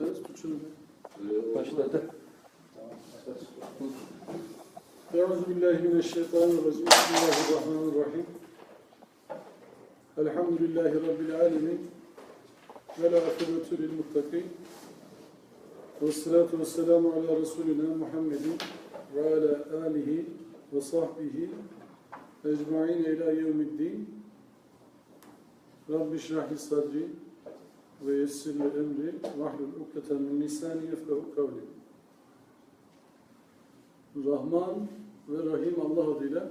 Evet, tutun. Başladı. Euzubillahimineşşeytanirracim. Bismillahirrahmanirrahim. Elhamdülillahi Rabbil alemin. Ve la akibetu lil muttakin. Vessalatu vesselamu ala Resulina Muhammedin ve ala alihi ve sahbihi ecma'in ila yevmiddin. Rabbi şrahli sadri ve yessirli emri vahlul ukdeten min lisani yefkahu kavli. Rahman ve Rahim Allah adıyla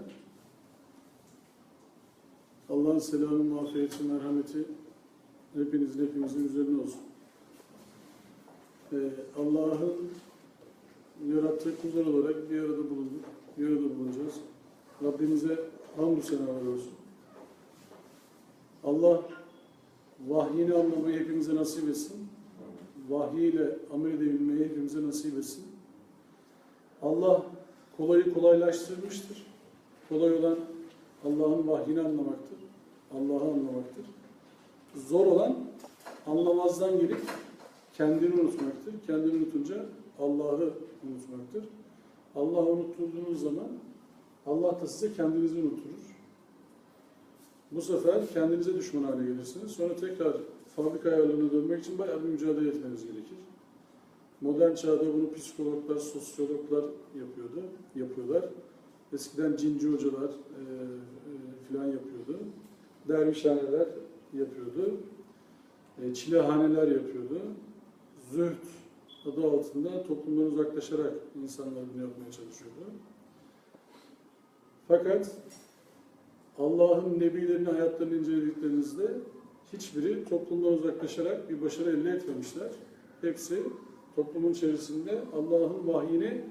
Allah'ın selamı, mağfireti, merhameti hepimizin üzerine olsun. Allah'ın yarattığı kullar olarak bir arada bulunduk, bir arada bulunacağız. Rabbimize hamdü senalar olsun. Allah vahyini anlamayı hepimize nasip etsin. Vahyiyle amel edebilmeyi hepimize nasip etsin. Allah kolayı kolaylaştırmıştır. Kolay olan Allah'ın vahyini anlamaktır. Allah'ı anlamaktır. Zor olan anlamazdan gelip kendini unutmaktır. Kendini unutunca Allah'ı unutmaktır. Allah'ı unutturduğunuz zaman Allah da size kendinizi unutturur. Bu sefer kendinize düşman hale gelirsiniz. Sonra tekrar fabrika ayarlarına dönmek için bayağı bir mücadele etmeniz gerekir. Modern çağda bunu psikologlar, sosyologlar yapıyorlar. Eskiden cinci hocalar filan yapıyordu. Dervişhaneler yapıyordu. Çilehaneler yapıyordu. Zühd adı altında toplumdan uzaklaşarak insanlar bunu yapmaya çalışıyordu. Fakat Allah'ın nebilerinin hayatlarını inceledik hiçbiri toplumdan uzaklaşarak bir başarı elde etmemişler. Hepsi toplumun içerisinde Allah'ın vahyini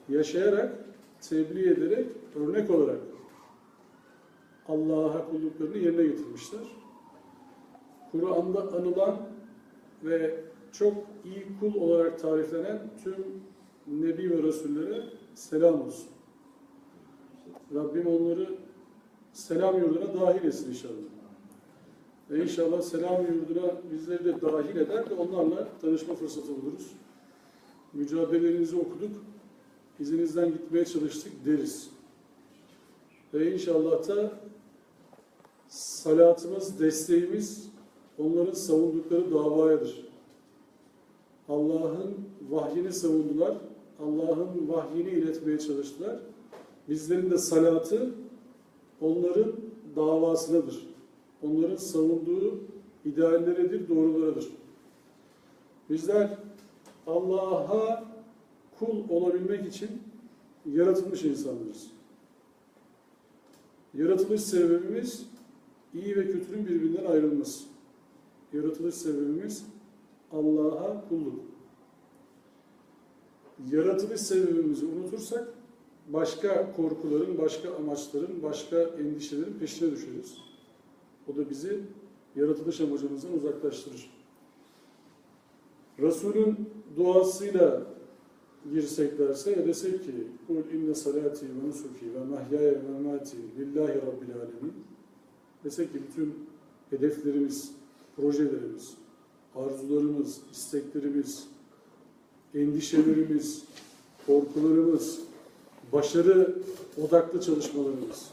yaşayarak, tebliğ ederek, örnek olarak Allah'a kulluklarını yerine getirmişler. Kur'an'da anılan ve çok iyi kul olarak tariflenen tüm Nebi ve Resullere selam olsun. Rabbim onları selam yurduna dahil etsin inşallah. Ve inşallah selam yurduna bizleri de dahil eder de onlarla tanışma fırsatı buluruz. Mücadelelerinizi okuduk, izinizden gitmeye çalıştık deriz. Ve inşallah da salatımız, desteğimiz onların savundukları davayadır. Allah'ın vahyini savundular, Allah'ın vahyini iletmeye çalıştılar. Bizlerin de salatı onların davasınadır. Onların savunduğu idealleridir, doğrularıdır. Bizler Allah'a kul olabilmek için yaratılmış insanlarız. Yaratılış sebebimiz iyi ve kötünün birbirinden ayrılması. Yaratılış sebebimiz Allah'a kulluk. Yaratılış sebebimizi unutursak başka korkuların, başka amaçların, başka endişelerin peşine düşeriz. O da bizi yaratılış amacımızdan uzaklaştırır. Resul'ün duasıyla girsek derse ya desek ki kul inne salati ve nusuki ve mahyaya ve memati lillahi rabbil alemin desek ki bütün hedeflerimiz, projelerimiz, arzularımız, isteklerimiz, endişelerimiz, korkularımız, başarı odaklı çalışmalarımız,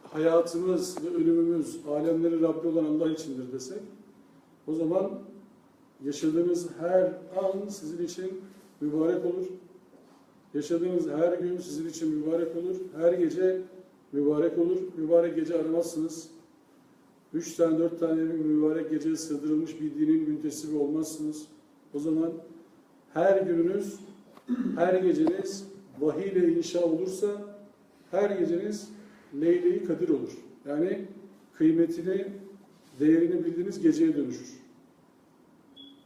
hayatımız ve ölümümüz, alemlerin Rabbi olan Allah içindir desek, o zaman yaşadığınız her an sizin için mübarek olur. Yaşadığınız her gün sizin için mübarek olur. Her gece mübarek olur. Mübarek gece aramazsınız. 3 tane, 4 tane mübarek geceye sığdırılmış bir dinin müntesibi olmazsınız. O zaman her gününüz, her geceniz vahiy ile inşa olursa her geceniz Leyle-i Kadir olur. Yani kıymetini, değerini bildiğiniz geceye dönüşür.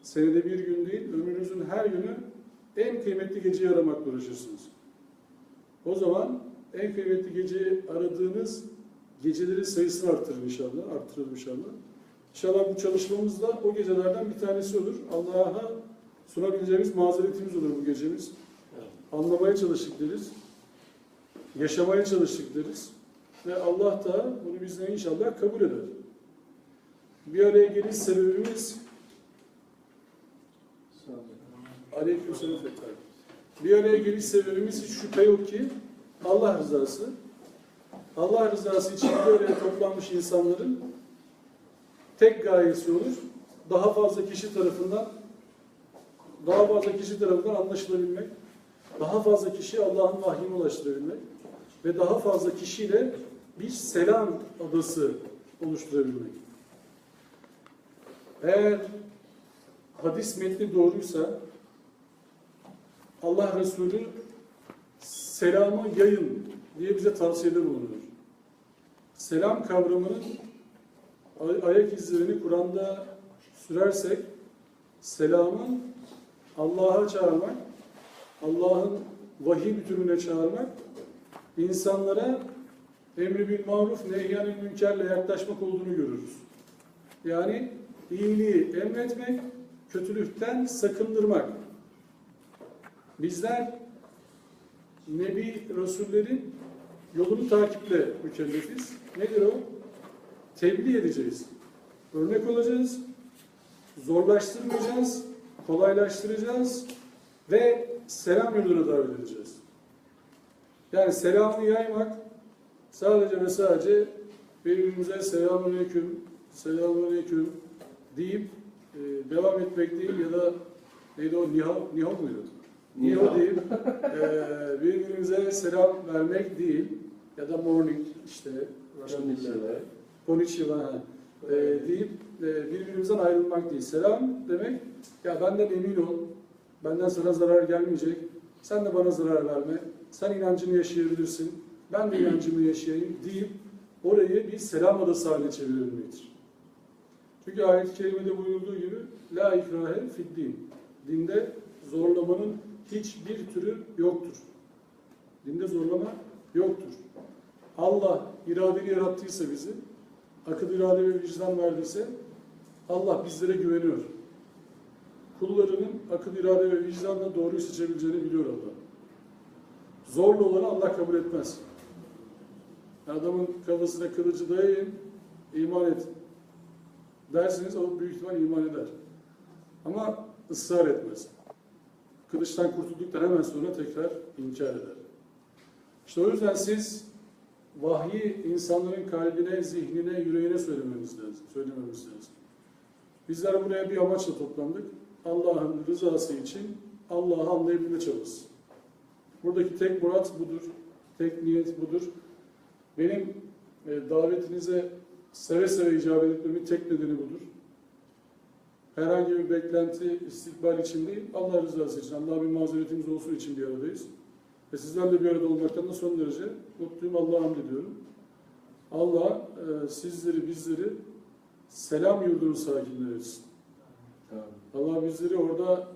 Senede bir gün değil, ömrünüzün her günü en kıymetli geceyi aramakla uğraşırsınız. O zaman en kıymetli geceyi aradığınız gecelerin sayısını arttırır inşallah. İnşallah bu çalışmamızda o gecelerden bir tanesi olur. Allah'a sunabileceğimiz mazeretimiz olur bu gecemiz. Anlamaya çalıştık deriz. Yaşamaya çalıştık deriz. Ve Allah da bunu bizden inşallah kabul eder. Bir araya geliş sebebimiz Aleykümselam tekrar. Bir araya geliş sebebimiz hiç şüphe yok ki Allah rızası. Allah rızası için bir araya toplanmış insanların tek gayesi olur. Daha fazla kişi tarafından anlaşılabilmek, daha fazla kişi Allah'ın vahyine ulaştırabilmek ve daha fazla kişiyle bir selam adası oluşturabilmek. Eğer hadis metni doğruysa Allah Resulü selamı yayın diye bize tavsiyede bulunur. Selam kavramının ayak izlerini Kur'an'da sürersek selamın Allah'a çağırmak, Allah'ın vahiy bütününe çağırmak, insanlara emri bil maruf nehyanil münkerle yaklaşmak olduğunu görürüz. Yani iyiliği emretmek, kötülükten sakındırmak. Bizler Nebi Resullerin yolunu takiple mükellefiz. Nedir o? Tebliğ edeceğiz. Örnek olacağız. Zorlaştırmayacağız. Kolaylaştıracağız. Ve selam yoluna davet edeceğiz. Yani selamı yaymak sadece ve sadece birbirimize selamünaleyküm deyip devam etmek değil ya da neydi o? Nihal muydu? Nihal deyip birbirimize selam vermek değil ya da morning işte konnichiwa deyip birbirimizden ayrılmak değil. Selam demek ya benden emin ol, benden sana zarar gelmeyecek, sen de bana zarar verme, sen inancını yaşayabilirsin, ben de inancımı yaşayayım deyip orayı bir selam adası haline çevirebilmektir. Çünkü ayet-i kerimede buyurduğu gibi la ikrahe fid din. Dinde zorlamanın hiçbir türü yoktur. Dinde zorlama yoktur. Allah iradeli yarattıysa bizi, akıl, irade ve vicdan verdiyse Allah bizlere güveniyor. Kullarının akıl, irade ve vicdanla doğruyu seçebileceğini biliyor Allah. Zorla olanı Allah kabul etmez. Adamın kafasına kılıcı dayayın, iman et dersiniz, o büyük ihtimal iman eder. Ama ısrar etmez. Kılıçtan kurtulduktan hemen sonra tekrar inkar eder. İşte o yüzden siz vahyi insanların kalbine, zihnine, yüreğine söylememiz lazım. Bizler buraya bir amaçla toplandık. Allah'ın rızası için Allah'ı anlayabilme çabası. Buradaki tek murat budur. Tek niyet budur. Benim davetinize seve seve icabet etmemin tek nedeni budur. Herhangi bir beklenti, istikbal için değil, Allah rızası için, Allah'a bir mazeretimiz olsun için bir aradayız. Ve sizlerle bir arada olmaktan da son derece mutluyum, Allah'a hamd ediyorum. Allah sizleri, bizleri selam yurdunun sakinleri etsin. Allah bizleri orada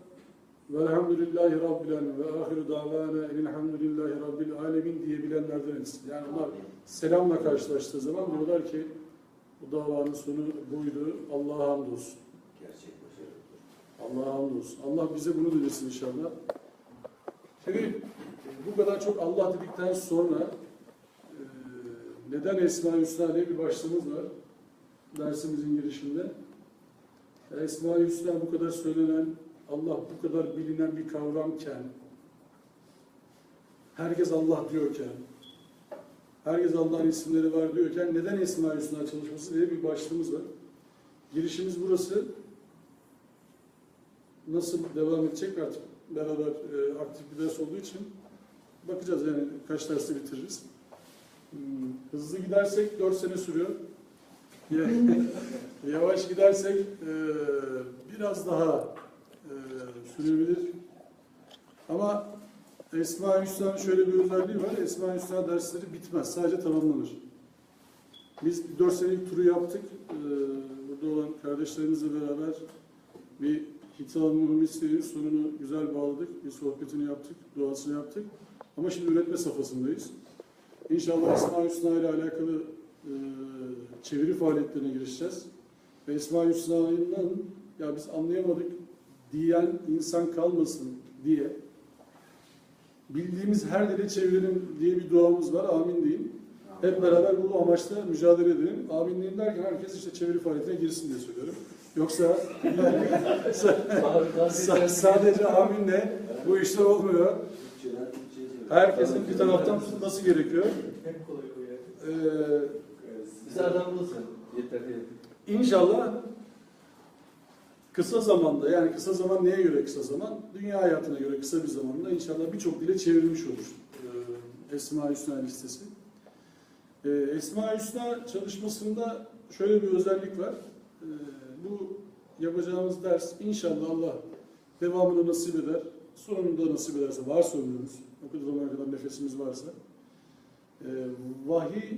velhamdülillahi rabbil alemin ve ahiru davana elhamdülillahi rabbil alemin diyebilenlerden etsin. Yani onlar selamla karşılaştığı zaman diyorlar ki bu davanın sonu buydu, Allah'a hamdolsun. Allah'a hamdolsun. Allah bize bunu dilesin inşallah. Şimdi bu kadar çok Allah dedikten sonra neden Esma-i Hüsna diye bir başlığımız var dersimizin girişinde. Esma-i Hüsna bu kadar söylenen, Allah bu kadar bilinen bir kavramken, herkes Allah diyorken, herkes Allah'ın isimleri var diyorken neden Esma-i Hüsna çalışması diye bir başlığımız var. Girişimiz burası. Nasıl devam edecek artık beraber aktif bir ders olduğu için bakacağız yani kaç dersi bitiririz. Hızlı gidersek 4 sene sürüyor. Yavaş gidersek biraz daha sürebilir. Ama Esma-i Hüsna'nın şöyle bir özelliği var. Esma-i Hüsna dersleri bitmez. Sadece tamamlanır. Biz 4 senelik turu yaptık. Burada olan kardeşlerimizle beraber bir hitabın listeyi sonunu güzel bağladık. Bir sohbetini yaptık, duasını yaptık. Ama şimdi üretme safhasındayız. İnşallah Esma-i Hüsna ile alakalı çeviri faaliyetlerine girişeceğiz. Ve Esma-i Hüsna'nın ya biz anlayamadık diyen insan kalmasın diye bildiğimiz her dile çevirelim diye bir duamız var. Amin deyin. Hep beraber bu amaçla mücadele edelim. Aminliğin derken herkes işte çeviri faaliyetine girsin diye söylüyorum. Yoksa sadece aminle bu işler olmuyor. Herkesin bir taraftan tutması gerekiyor. Bize adam bulsun. Yeter değil. İnşallah kısa zamanda, yani kısa zaman neye göre kısa zaman? Dünya hayatına göre kısa bir zamanda inşallah birçok dile çevrilmiş olur Esma-i Hüsna listesi. Esma-i Hüsna çalışmasında şöyle bir özellik var. Bu yapacağımız ders inşallah Allah devamını nasip eder. Sonunda nasip ederse, varsa ömrümüz, o kadar zamana kadar nefesimiz varsa, vahiy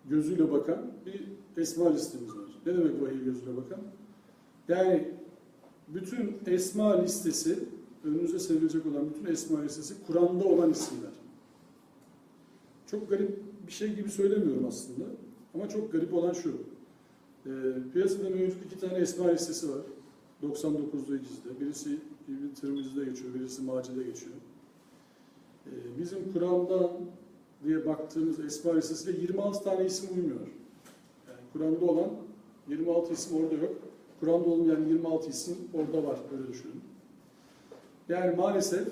gözüyle bakan bir esma listemiz var. Ne demek vahiy gözüyle bakan? Yani bütün esma listesi, önünüze serilecek olan bütün esma listesi Kur'an'da olan isimler. Çok garip bir şey gibi söylemiyorum aslında. Ama çok garip olan şu. Piyasada mevcut 2 tane esma listesi var. 99'da ikizde. Birisi İbn-i Tirmizi'de geçiyor, birisi Mace'de geçiyor. Bizim Kur'an'dan diye baktığımız esma listesiyle 26 tane isim uymuyor. Yani Kur'an'da olan 26 isim orada yok. Kur'an'da olmayan 26 isim orada var. Öyle düşünün. Yani maalesef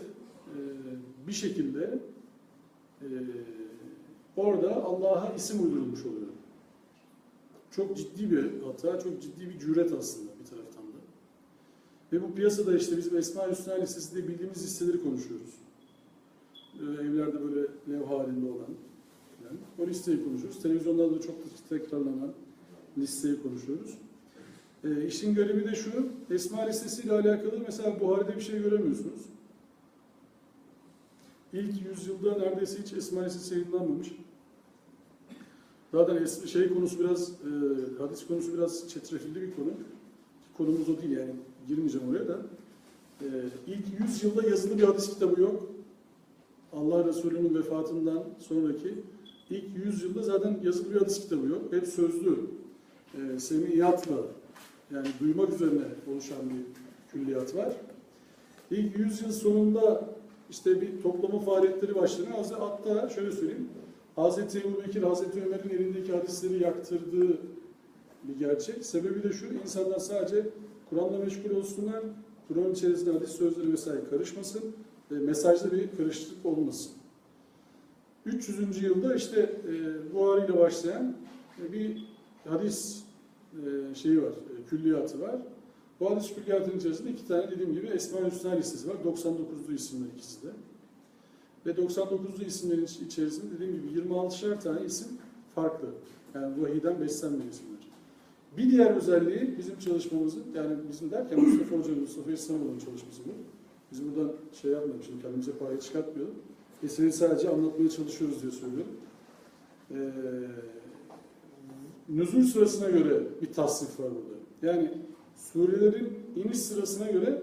bir şekilde orada Allah'a isim uydurulmuş oluyor. Çok ciddi bir hata, çok ciddi bir cüret aslında bir taraftan da. Ve bu piyasada işte bizim Esma-i Hüsna listesi diye bildiğimiz listeleri konuşuyoruz. Evlerde böyle lev halinde olan. Yani o listeyi konuşuyoruz. Televizyonlarda da çok tekrarlanan listeyi konuşuyoruz. İşin garibi de şu, Esma listesiyle alakalı mesela Buhari'de bir şey göremiyorsunuz. İlk yüzyılda neredeyse hiç Esma listesi yayınlanmamış. Zaten konusu biraz, hadis konusu biraz çetrefilli bir konu. Konumuz o değil yani, girmeyeceğim oraya da. İlk 100 yılda yazılı bir hadis kitabı yok. Allah Resulü'nün vefatından sonraki ilk 100 yılda zaten yazılı bir hadis kitabı yok. Hep sözlü, semiyatla, yani duymak üzerine oluşan bir külliyat var. İlk 100 yıl sonunda işte bir toplama faaliyetleri başlanıyor. Hatta şöyle söyleyeyim, Hazreti Ebubekir, Hazreti Ömer'in elindeki hadisleri yaktırdığı bir gerçek. Sebebi de şu, insanlar sadece Kur'an'la meşgul olsunlar, Kur'an içerisinde hadis sözleri vesaire karışmasın ve mesajda bir karışıklık olmasın. 300. yılda işte Buhari ile başlayan bir hadis şeyi var, külliyatı var. Bu hadis külliyatının içerisinde 2 tane dediğim gibi Esma-i Hüsna listesi var. 99'lu isimler ikisi de. Ve 99'lu isimlerin içerisinde dediğim gibi 26'şer tane isim farklı. Yani vahiyden beslenmeyen isimler. Bir diğer özelliği bizim çalışmamızın, yani bizim derken Mustafa Hoca'nın, Mustafa İslamoğlu'nun çalışması bu. Biz buradan şey yapmayalım, şimdi kendimize payı çıkartmayalım. Eseri sadece anlatmaya çalışıyoruz diye söylüyorum. Nüzul sırasına göre bir tasnif var burada. Yani surelerin iniş sırasına göre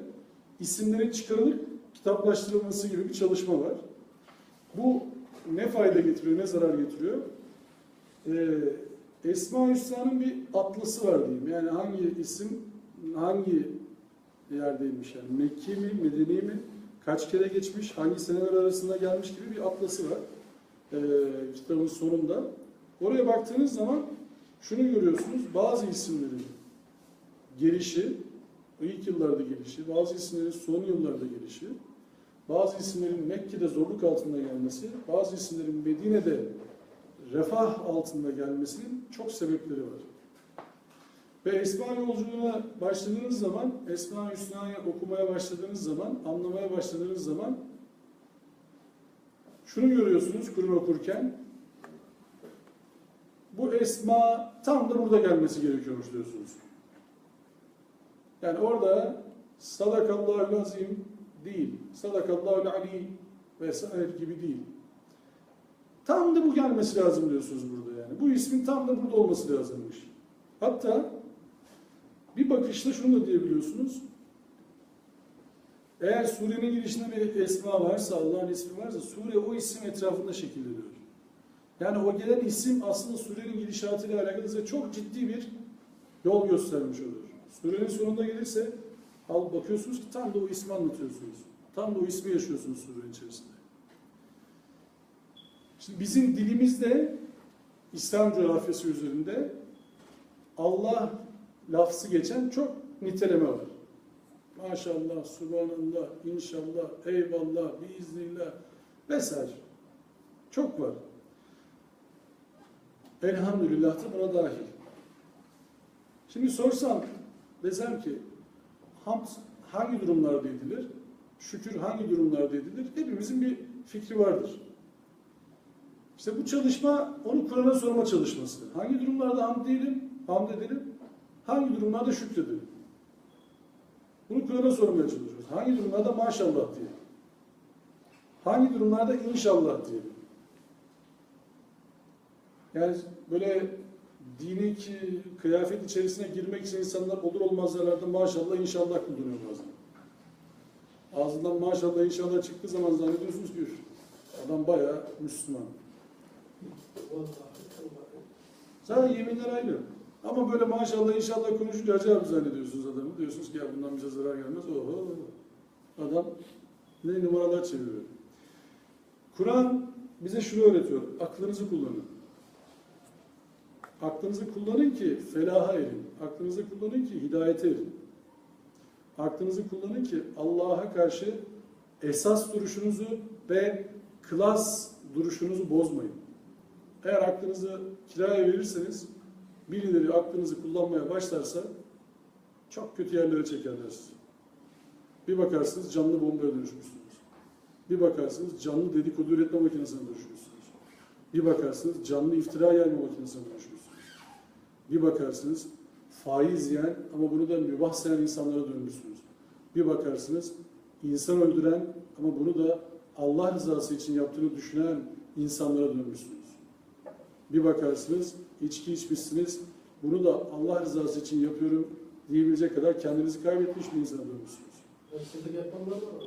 isimlerin çıkarılıp kitaplaştırılması gibi bir çalışma var. Bu ne fayda getiriyor, ne zarar getiriyor? Esma-i Hüsna'nın bir atlası var diyeyim. Yani hangi isim, hangi yerdeymiş yani. Mekki mi, Medeni mi, kaç kere geçmiş, hangi seneler arasında gelmiş gibi bir atlası var. Kitabın sonunda. Oraya baktığınız zaman şunu görüyorsunuz, bazı isimlerin gelişi, ilk yıllarda gelişi, bazı isimlerin son yıllarda gelişi, bazı isimlerin Mekke'de zorluk altında gelmesi, bazı isimlerin Medine'de refah altında gelmesinin çok sebepleri var. Ve Esma yolculuğuna başladığınız zaman, Esma-i Hüsna'yı okumaya başladığınız zaman, anlamaya başladığınız zaman şunu görüyorsunuz Kur'an okurken, bu esma tam da burada gelmesi gerekiyormuş diyorsunuz. Yani orada Sadakallahul azim değil, Sadakallahul ali vesaire gibi değil. Tam da bu gelmesi lazım diyorsunuz burada yani. Bu ismin tam da burada olması lazımmış. Hatta bir bakışta şunu da diyebiliyorsunuz. Eğer surenin girişinde bir esma varsa, Allah'ın ismi varsa, sure o isim etrafında şekilleniyor. Yani o gelen isim aslında surenin gidişatıyla alakalı size çok ciddi bir yol göstermiş olur. Surenin sonunda gelirse, bakıyorsunuz ki tam da o ismi anlatıyorsunuz. Tam da o ismi yaşıyorsunuz surenin içerisinde. Şimdi bizim dilimizde İslam coğrafyası üzerinde Allah lafzı geçen çok niteleme var. Maşallah, subhanallah, inşallah, eyvallah, biiznillah vesaire. Çok var. Elhamdülillah da buna dahil. Şimdi sorsam, desem ki hamd hangi durumlarda edilir? Şükür hangi durumlarda edilir? Hepimizin bir fikri vardır. İşte bu çalışma, onu Kur'an'a sorma çalışması. Hangi durumlarda hamd edelim? Hangi durumlarda şükredelim? Bunu Kur'an'a sormaya çalışıyoruz. Hangi durumlarda maşallah diyelim? Hangi durumlarda inşallah diyelim? Yani böyle dini kıyafet içerisine girmek için insanlar olur olmaz yerlerde maşallah inşallah kullanıyor bazen. Ağzından maşallah inşallah çıktığı zaman zannediyorsunuz ki adam bayağı Müslüman. Zaten yeminler aynı. Ama böyle maşallah inşallah konuşunca acayip zannediyorsunuz adamı. Diyorsunuz ki ya bundan bize zarar gelmez. Oho. Adam ne numaralar çeviriyor. Kur'an bize şunu öğretiyor. Aklınızı kullanın. Aklınızı kullanın ki felaha erin. Aklınızı kullanın ki hidayete erin. Aklınızı kullanın ki Allah'a karşı esas duruşunuzu ve klas duruşunuzu bozmayın. Eğer aklınızı kiraya verirseniz birileri aklınızı kullanmaya başlarsa çok kötü yerlere çekerler sizi. Bir bakarsınız canlı bombaya dönüşmüşsünüz. Bir bakarsınız canlı dedikodu üretme makinesine dönüşmüşsünüz. Bir bakarsınız canlı iftira yayma makinesine dönüşmüşsünüz. Bir bakarsınız faiz yiyen ama bunu da mübah sayan insanlara dönmüşsünüz. Bir bakarsınız insan öldüren ama bunu da Allah rızası için yaptığını düşünen insanlara dönmüşsünüz. Bir bakarsınız içki içmişsiniz, bunu da Allah rızası için yapıyorum diyebilecek kadar kendinizi kaybetmiş bir insana dönmüşsünüz. Hırsızlık yapanlar da var.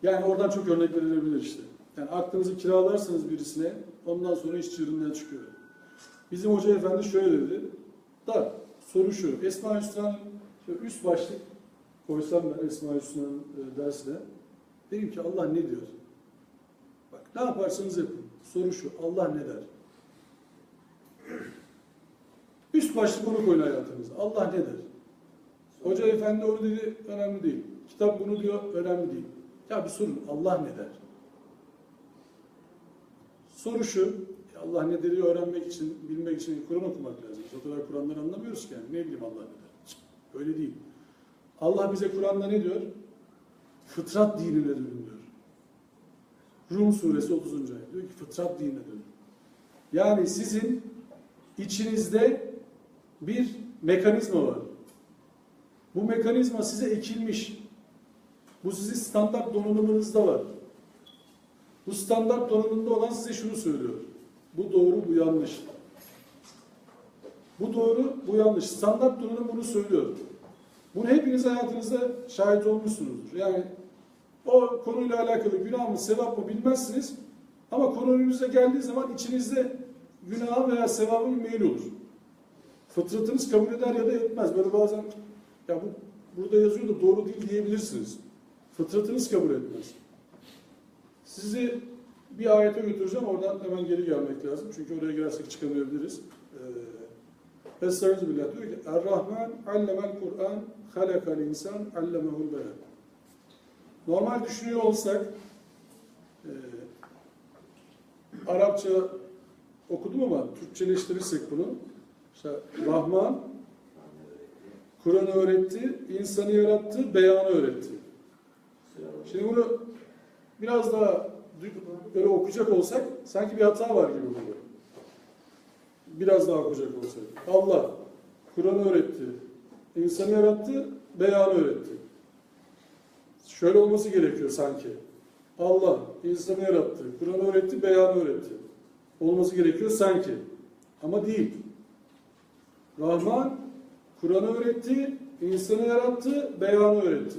Yani oradan çok örnek verilebilir işte. Yani aklınızı kiralarsanız birisine, ondan sonra iş çığırından çıkıyor. Bizim hoca efendi şöyle dedi, soru şu, Esma-i Hüsna'nın üst başlık koysam ben Esma-i Hüsna'nın dersine, dedim ki Allah ne diyor? Bak ne yaparsanız yapın. Soru şu, Allah ne der? Üst başlık onu koyun hayatınıza. Allah ne der? Hoca efendi onu dedi, önemli değil. Kitap bunu diyor, önemli değil. Ya bir sorun, Allah ne der? Soru şu, Allah ne deri öğrenmek için, bilmek için Kur'an okumak lazım. O kadar Kur'an'dan anlamıyoruz ki yani. Ne bileyim Allah ne der? Öyle değil. Allah bize Kur'an'da ne diyor? Fıtrat dinine dönün diyor. Rum suresi 30. ayet diyor ki fıtrat dinine dönün. Yani sizin içinizde bir mekanizma var. Bu mekanizma size ekilmiş. Bu sizin standart donanımınızda var. Bu standart donanımda olan size şunu söylüyor. Bu doğru, bu yanlış. Bu doğru, bu yanlış. Standart donanım bunu söylüyor. Bunu hepiniz hayatınızda şahit olmuşsunuzdur. Yani o konuyla alakalı günah mı, sevap mı bilmezsiniz. Ama konu önünüze geldiği zaman içinizde günaha veya sevaba bir meyil olur. Fıtratınız kabul eder ya da etmez. Böyle bazen ya bu burada yazıyor da doğru değil diyebilirsiniz. Fıtratınız kabul etmez. Sizi bir ayete götüreceğim. Oradan hemen geri gelmek lazım. Çünkü oraya girersek çıkamayabiliriz. Estağfirullah diyor ki Er-Rahman allemel Kur'an halakal insan allemehul beyan. Normal düşünüyor olsak Arapça okudum ama Türkçeleştirirsek bunu işte Rahman Kur'an'ı öğretti, insanı yarattı, beyanı öğretti. Şimdi bunu biraz daha böyle okuyacak olsak sanki bir hata var gibi oluyor. Biraz daha okuyacak olsak. Allah Kur'an'ı öğretti, insanı yarattı, beyanı öğretti. Şöyle olması gerekiyor sanki. Allah insanı yarattı, Kur'an'ı öğretti, beyanı öğretti. Olması gerekiyor sanki. Ama değil. Rahman Kur'an'ı öğretti, insanı yarattı, beyanı öğretti.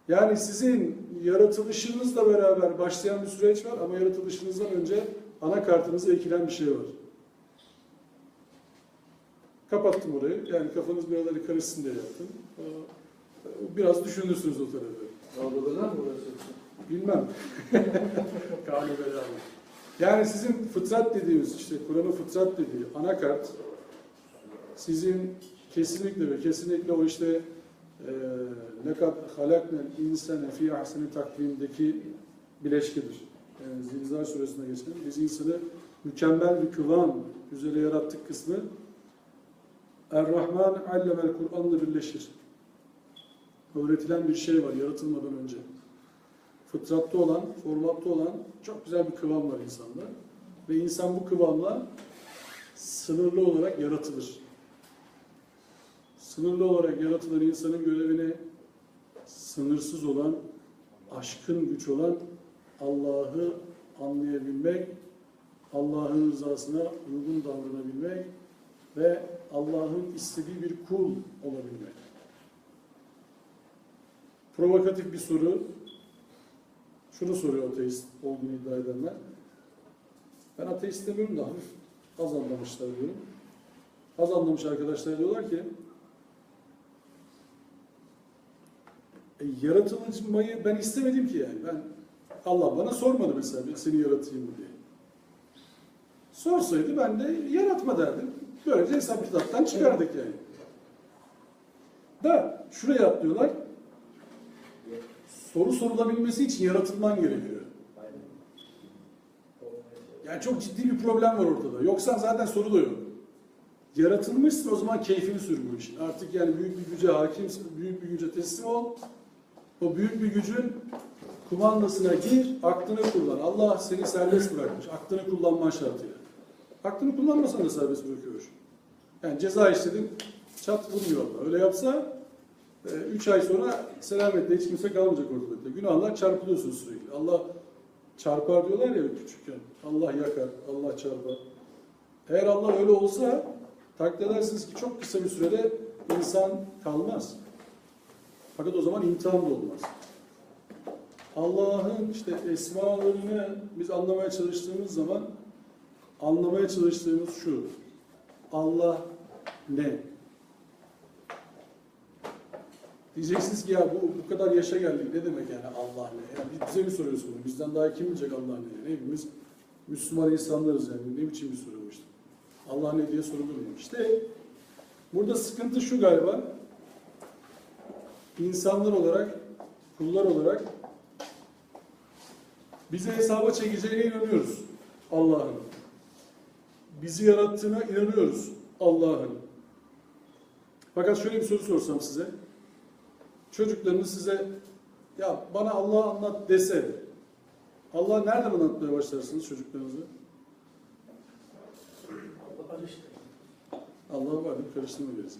Yani sizin yaratılışınızla beraber başlayan bir süreç var ama yaratılışınızdan önce anakartınıza ekilen bir şey var. Kapattım orayı. Yani kafanız biraz karışsın diye yaptım. Biraz düşünürsünüz o tarafı. Kavgalarla mı uğraşıyorsun? Bilmem. Kanun belalı. Yani sizin fıtrat dediğimiz, işte Kur'an'ın fıtrat dediği anakart, sizin kesinlikle ve kesinlikle o işte lekad halaknel insane fî ahseni takvimdeki bileşkedir. Yani Zilzal suresine geçen biz insanı mükemmel bir kıvam üzere yarattık kısmı Er-Rahman allemel Kur'an'la birleşir. Öğretilen bir şey var yaratılmadan önce. Fıtratta olan, formatta olan çok güzel bir kıvam var insanda. Ve insan bu kıvamla sınırlı olarak yaratılır. Sınırlı olarak yaratılan insanın görevine sınırsız olan, aşkın güç olan Allah'ı anlayabilmek, Allah'ın rızasına uygun davranabilmek ve Allah'ın istediği bir kul olabilmek. Provokatif bir soru. Şunu soruyor ateist olduğunu iddia edenler. Ben ateist demiyorum da hafif az anlamışlar diyorum. Az anlamış arkadaşlar diyorlar ki yaratılmayı ben istemedim ki yani. Allah bana sormadı mesela ben seni yaratayım mı diye. Sorsaydı ben de yaratma derdim. Böylece hesap kitaptan çıkardık yani. Da şuraya atlıyorlar. Soru sorulabilmesi için yaratılman gerekiyor. Yani çok ciddi bir problem var ortada. Yoksa zaten soru da yok. Yaratılmışsın o zaman keyfini sür bu işin. Artık yani büyük bir güce hakimsin, büyük bir güce teslim ol. O büyük bir gücün kumandasına gir, aklını kullan. Allah seni serbest bırakmış. Aklını kullanman şartıyla. Aklını kullanmasan da serbest bırakıyor. Yani ceza işledin, çat vurmuyor Allah. Öyle yapsa 3 ay sonra selametle hiç kimse kalmayacak ortalıkta. Günahlar çarpılıyorsun sürekli. Allah çarpar diyorlar ya küçükken. Allah yakar, Allah çarpar. Eğer Allah öyle olsa takdir edersiniz ki çok kısa bir sürede insan kalmaz. Fakat o zaman imtihan da olmaz. Allah'ın işte esmalarını biz anlamaya çalıştığımız zaman anlamaya çalıştığımız şu. Allah ne? Diyeceksiniz ki ya bu kadar yaşa geldik ne demek yani Allah ne? Yani bize mi soruyorsun bunu? Bizden daha kim bilecek Allah ne? Hepimiz Müslüman insanlarız yani. Ne biçim bir soru bu işte? Allah ne diye sorulur mu? İşte burada sıkıntı şu galiba. İnsanlar olarak, kullar olarak bizi hesaba çekeceğine inanıyoruz Allah'ın. Bizi yarattığına inanıyoruz Allah'ın. Fakat şöyle bir soru sorsam size. Çocuklarınız size ya bana Allah'ı anlat dese Allah nereden anlatmaya başlarsınız çocuklarınızı? Allah var değil mi? Karıştırma birisi.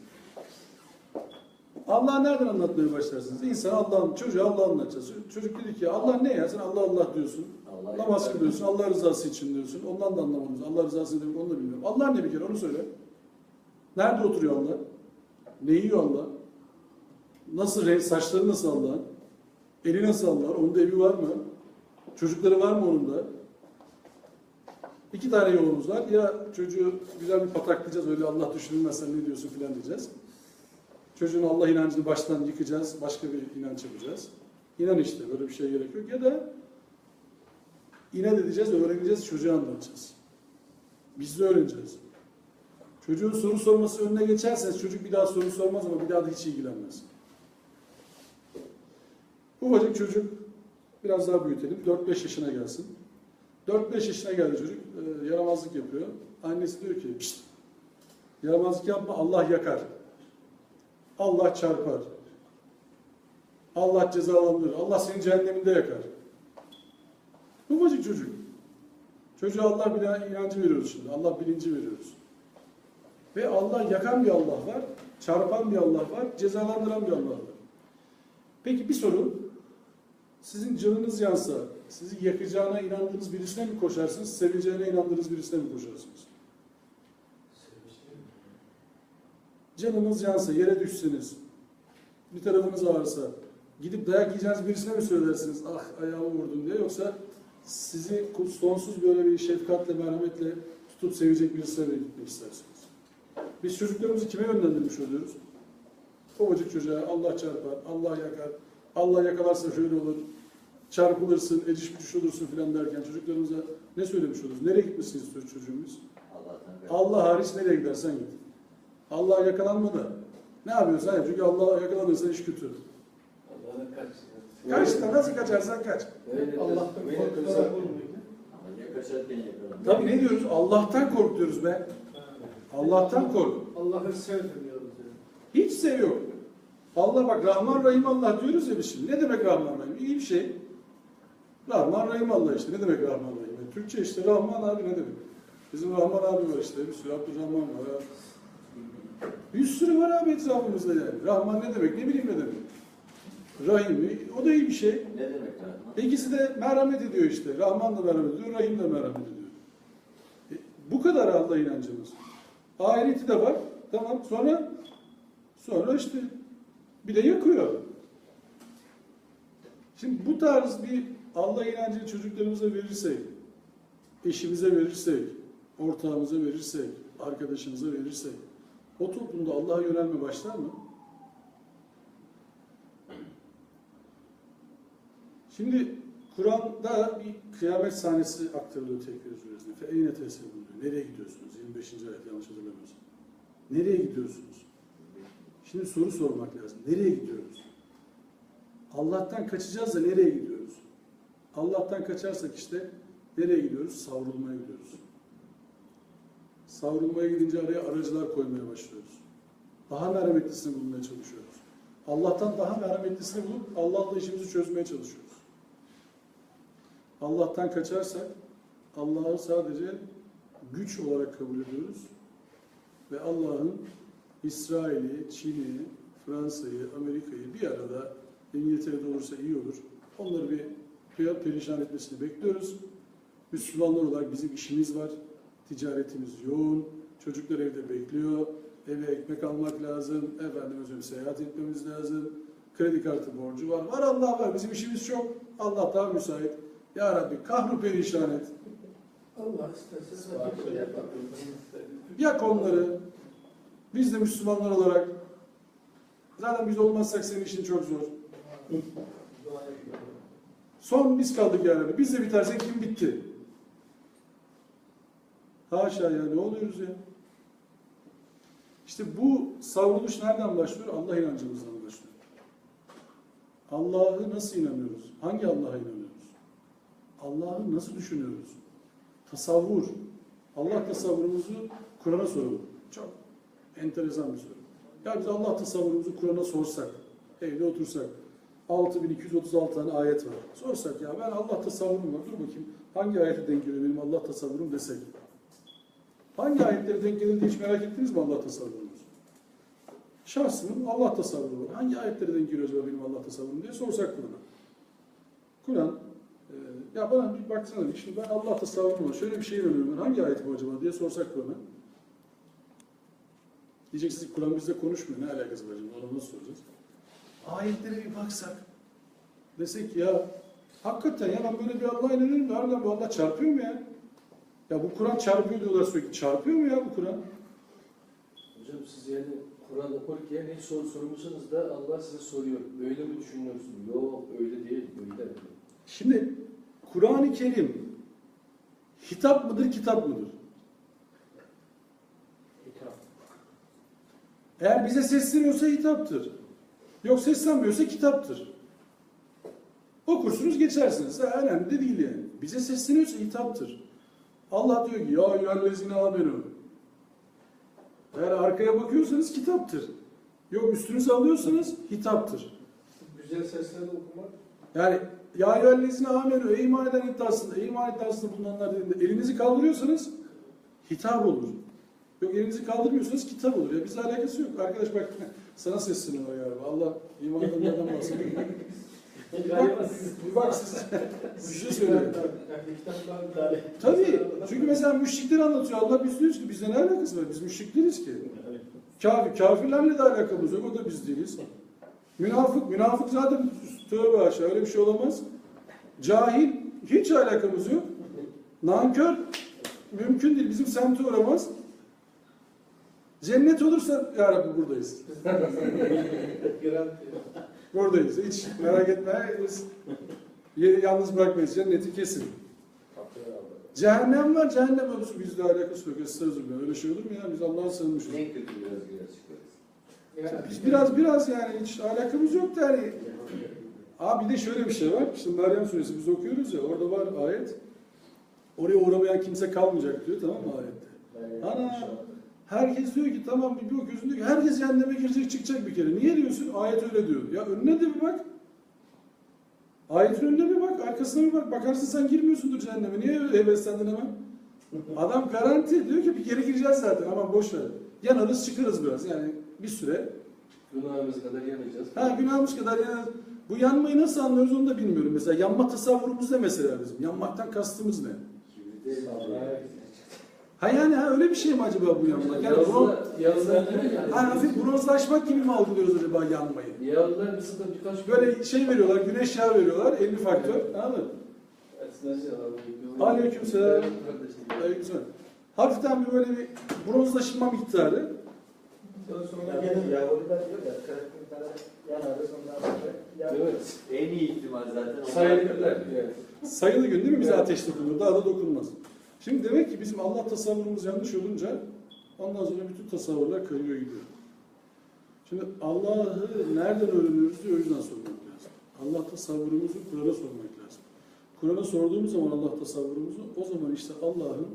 Allah'ı nereden anlatmaya başlarsınız? İnsan Allah'ın, çocuğa Allah anlatacağız. Çocuk dedi ki Allah ne ya? Sen Allah Allah diyorsun. Namaz kılıyorsun. Allah rızası için diyorsun. Ondan da anlamadınız. Allah rızası demek onu da bilmiyorum. Allah ne bir kere onu söyle. Nerede oturuyor Allah? Ne yiyor Allah? Nasıl renk, saçları nasıl Allah'ın? Eli nasıl Allah'ın? Onun da evi var mı? Çocukları var mı onun da? 2 tane yolumuz var. Ya çocuğu güzel bir pataklayacağız. Öyle Allah düşünülmezsen ne diyorsun filan diyeceğiz. Çocuğun Allah inancını baştan yıkacağız. Başka bir inanç yapacağız. İnan işte. Böyle bir şey gerek yok. Ya da inat edeceğiz, öğreneceğiz, çocuğa anlatacağız. Biz de öğreneceğiz. Çocuğun soru sorması önüne geçerseniz çocuk bir daha soru sormaz ama bir daha da hiç ilgilenmez. Ufacık çocuk, biraz daha büyütelim, 4-5 yaşına gelsin. 4-5 yaşına geldi çocuk, yaramazlık yapıyor. Annesi diyor ki, pişt, yaramazlık yapma, Allah yakar. Allah çarpar. Allah cezalandırır. Allah seni cehenneminde yakar. Ufacık çocuk. Çocuğa Allah inancı veriyoruz şimdi. Allah bilinci veriyoruz. Ve Allah yakan bir Allah var. Çarpan bir Allah var. Cezalandıran bir Allah var. Peki bir soru. Sizin canınız yansa, sizi yakacağına inandığınız birisine mi koşarsınız? Seveceğine inandığınız birisine mi koşarsınız? Canınız yansa, yere düşseniz, bir tarafınız ağrısa, gidip dayak yiyeceğiniz birisine mi söylersiniz? Ah ayağımı vurdun diye. Yoksa sizi sonsuz böyle bir şefkatle, merhametle tutup sevecek birisine mi gitmek istersiniz? Biz çocuklarımızı kime yönlendirmiş oluyoruz? Ufacık çocuğa Allah çarpar, Allah yakar, Allah yakalarsa şöyle olur, çarpılırsın, eciş bücüş olursun filan derken çocuklarımıza ne söylemiş oluruz? Nereye gitmesini istiyor çocuğumuz? Allah hariç nereye gidersen git. Allah yakalanma da ne yapıyorsan yap. Çünkü Allah yakalanırsa iş kötü. Allah'ın kaç. Kaç, nasıl kaçarsan kaç. Öyle Allah'tan öyle korkarak kızar. olmuyor. Kaçarken yakalandı. Tabii ne diyoruz? Allah'tan kork diyoruz be. Allah'tan kork. Allah'ı sevmiyoruz yani. Hiç seviyor. Allah bak Rahman Rahim Allah diyoruz ya biz şimdi. Ne demek Rahman Rahim? İyi bir şey. Rahman Rahim Allah işte. Ne demek Rahman Rahim? Yani Türkçe işte Rahman abi ne demek? Bizim Rahman abi var işte. Bir sürü Abdurrahman var. Bir sürü var abi etrafımızda yani. Rahman ne demek? Ne bileyim ne demek? Rahim, o da iyi bir şey. Ne demek Rahman? İkisi de merhamet ediyor işte. Rahman da merhamet ediyor, Rahim de merhamet ediyor. Bu kadar Allah inancımız. Ahireti de var. Tamam. Sonra işte bir de yakıyor. Şimdi bu tarz bir Allah inancını çocuklarımıza verirsek, eşimize verirsek, ortağımıza verirsek, arkadaşımıza verirsek, o toplumda Allah'a yönelme başlar mı? Şimdi Kur'an'da bir kıyamet sahnesi aktarılıyor Tekvir suresinde. Fe'eyne tesebun diyor. Nereye gidiyorsunuz? 25. ayet yanlış hatırlamıyorsam. Nereye gidiyorsunuz? Şimdi soru sormak lazım. Nereye gidiyoruz? Allah'tan kaçacağız da nereye gidiyoruz? Allah'tan kaçarsak işte nereye gidiyoruz? Savrulmaya gidiyoruz. Savrulmaya gidince araya aracılar koymaya başlıyoruz. Daha merhametlisini bulmaya çalışıyoruz. Allah'tan daha merhametlisini bulup Allah'la işimizi çözmeye çalışıyoruz. Allah'tan kaçarsak Allah'ı sadece güç olarak kabul ediyoruz ve Allah'ın İsrail'i, Çin'i, Fransa'yı, Amerika'yı bir arada İngiltere'de olursa iyi olur. Onları bir perişan etmesini bekliyoruz. Müslümanlar olarak bizim işimiz var. Ticaretimiz yoğun. Çocuklar evde bekliyor. Eve ekmek almak lazım. Efendimiz seyahat etmemiz lazım. Kredi kartı borcu var. Var Allah var. Bizim işimiz çok. Allah daha müsait. Ya Rabbi kahru perişan et. Allah isterse zaten yapar. Yak onları. Biz de Müslümanlar olarak zaten biz olmazsak senin işin çok zor. Son biz kaldık yani. Biz de bitersek kim bitti? Haşa ya ne oluyoruz ya? İşte bu savruluş nereden başlıyor? Allah inancımızdan başlıyor. Allah'ı nasıl inanıyoruz? Hangi Allah'a inanıyoruz? Allah'ı nasıl düşünüyoruz? Tasavvur. Allah tasavvurumuzu Kur'an'a soralım. Çok enteresan bir soru. Ya biz Allah tasavvurumuzu Kur'an'a sorsak, evde otursak, 6236 tane ayet var. Sorsak ya ben Allah tasavvurum var. Dur bakayım hangi ayete denk geliyor benim Allah tasavvurum desek. Hangi ayetlere denk gelir diye hiç merak ettiniz mi Allah tasavvurumuzu? Şahsımın Allah tasavvuru var. Hangi ayetlere denk geliyor acaba benim Allah tasavvurum diye sorsak Kur'an'a. Kur'an, ya bana bir baksana bir şimdi ben Allah tasavvurum var. Şöyle bir şey inanıyorum ben. Hangi ayet bu acaba diye sorsak Kur'an'a. Diyeceksiniz ki Kur'an bizle konuşmuyor. Ne alakası var acaba? Onu nasıl soracağız? Ayetlere bir baksak. Desek ya hakikaten ya ben böyle bir Allah'a inanıyorum da harbiden bu Allah çarpıyor mu ya? Ya bu Kur'an çarpıyor diyorlar sürekli. Çarpıyor mu ya bu Kur'an? Hocam siz yani Kur'an okurken hiç soru sormuşsanız da Allah size soruyor. Böyle mi düşünüyorsun? Yok öyle değil. Böyle. Şimdi Kur'an-ı Kerim hitap mıdır, kitap mıdır? Hitap. Eğer bize sesleniyorsa hitaptır. Yok seslenmiyorsa kitaptır. Okursunuz geçersiniz. Önemli de değil yani. Bize sesleniyorsa hitaptır. Allah diyor ki ya eyyühellezine amenü. Eğer arkaya bakıyorsanız kitaptır. Yok üstünüze alıyorsanız hitaptır. Güzel seslerle okumak. Yani ya eyyühellezine amenü iman eden iddiasında bulunanlar dediğinde elinizi kaldırıyorsanız hitap olur. Yok elinizi kaldırmıyorsanız kitap olur. Ya bizle alakası yok. Arkadaş bak sana sesleniyor ya. Allah iman edenlerden bahsediyor. Bir bak siz bir şey söylüyor. Tabii. Çünkü mesela müşrikleri anlatıyor. Allah biz diyoruz ki bizle ne alakası var? Biz müşrik değiliz ki. Kafirlerle de alakamız yok. O da biz değiliz. Münafık zaten tövbe aşağı. Öyle bir şey olamaz. Cahil hiç alakamız yok. Nankör mümkün değil. Bizim semte uğramaz. Cennet olursa ya Rabbi buradayız. Buradayız. Hiç merak etme. Biz yalnız bırakmayız. Cenneti kesin. Cehennem var. Cehennem olsun. Bizle alakası yok. Estağfurullah. Öyle şey olur mu ya? Biz Allah'a sığınmışız. En kötü biraz çıkarız. Biz biraz yani hiç alakamız yok yani. Abi bir de şöyle bir şey var. İşte Meryem Suresi biz okuyoruz ya. Orada var ayet. Oraya uğramayan kimse kalmayacak diyor. Tamam mı ayette? Ana. Herkes diyor ki tamam bir bakıyorsun diyor ki herkes cehenneme girecek çıkacak bir kere. Niye diyorsun? Ayet öyle diyor. Ya önüne de bir bak. Ayetin önüne bir bak. Arkasına bir bak. Bakarsın sen girmiyorsundur cehenneme. Niye öyle heveslendin hemen? Adam garanti diyor ki bir kere gireceğiz zaten. Aman boş ver. Yanarız çıkarız biraz. Yani bir süre. Günahımız kadar yanacağız. Günahımız kadar yanarız. Bu yanmayı nasıl anlıyoruz onu da bilmiyorum. Mesela yanma tasavvurumuz ne mesela bizim? Yanmaktan kastımız ne? Öyle bir şey mi acaba bu yanmak? Yani Yağlılar değil mi yani? hafif bronzlaşmak gibi mi algılıyoruz acaba yanmayı? Yağlılar mesela birkaç Böyle şey veriyorlar, güneş yağı veriyorlar, 50 faktör. Anladın mı? Aleykümselam. Aleykümselam. Hafiften bir böyle bir bronzlaşma miktarı. Sonra gene Yahudiler diyor ya, 40 bin tane yanarız ondan sonra Evet. En iyi ihtimal zaten. Sayılıklar. Evet. Sayılı gün değil mi bize ateş dokunur, daha da dokunmaz. Şimdi demek ki bizim Allah tasavvurumuz yanlış olunca ondan sonra bütün tasavvurlar kayıyor gidiyor. Şimdi Allah'ı nereden öğreniyoruz diye o yüzden sormak lazım. Allah tasavvurumuzu Kur'an'a sormak lazım. Kur'an'a sorduğumuz zaman Allah tasavvurumuzu o zaman işte Allah'ın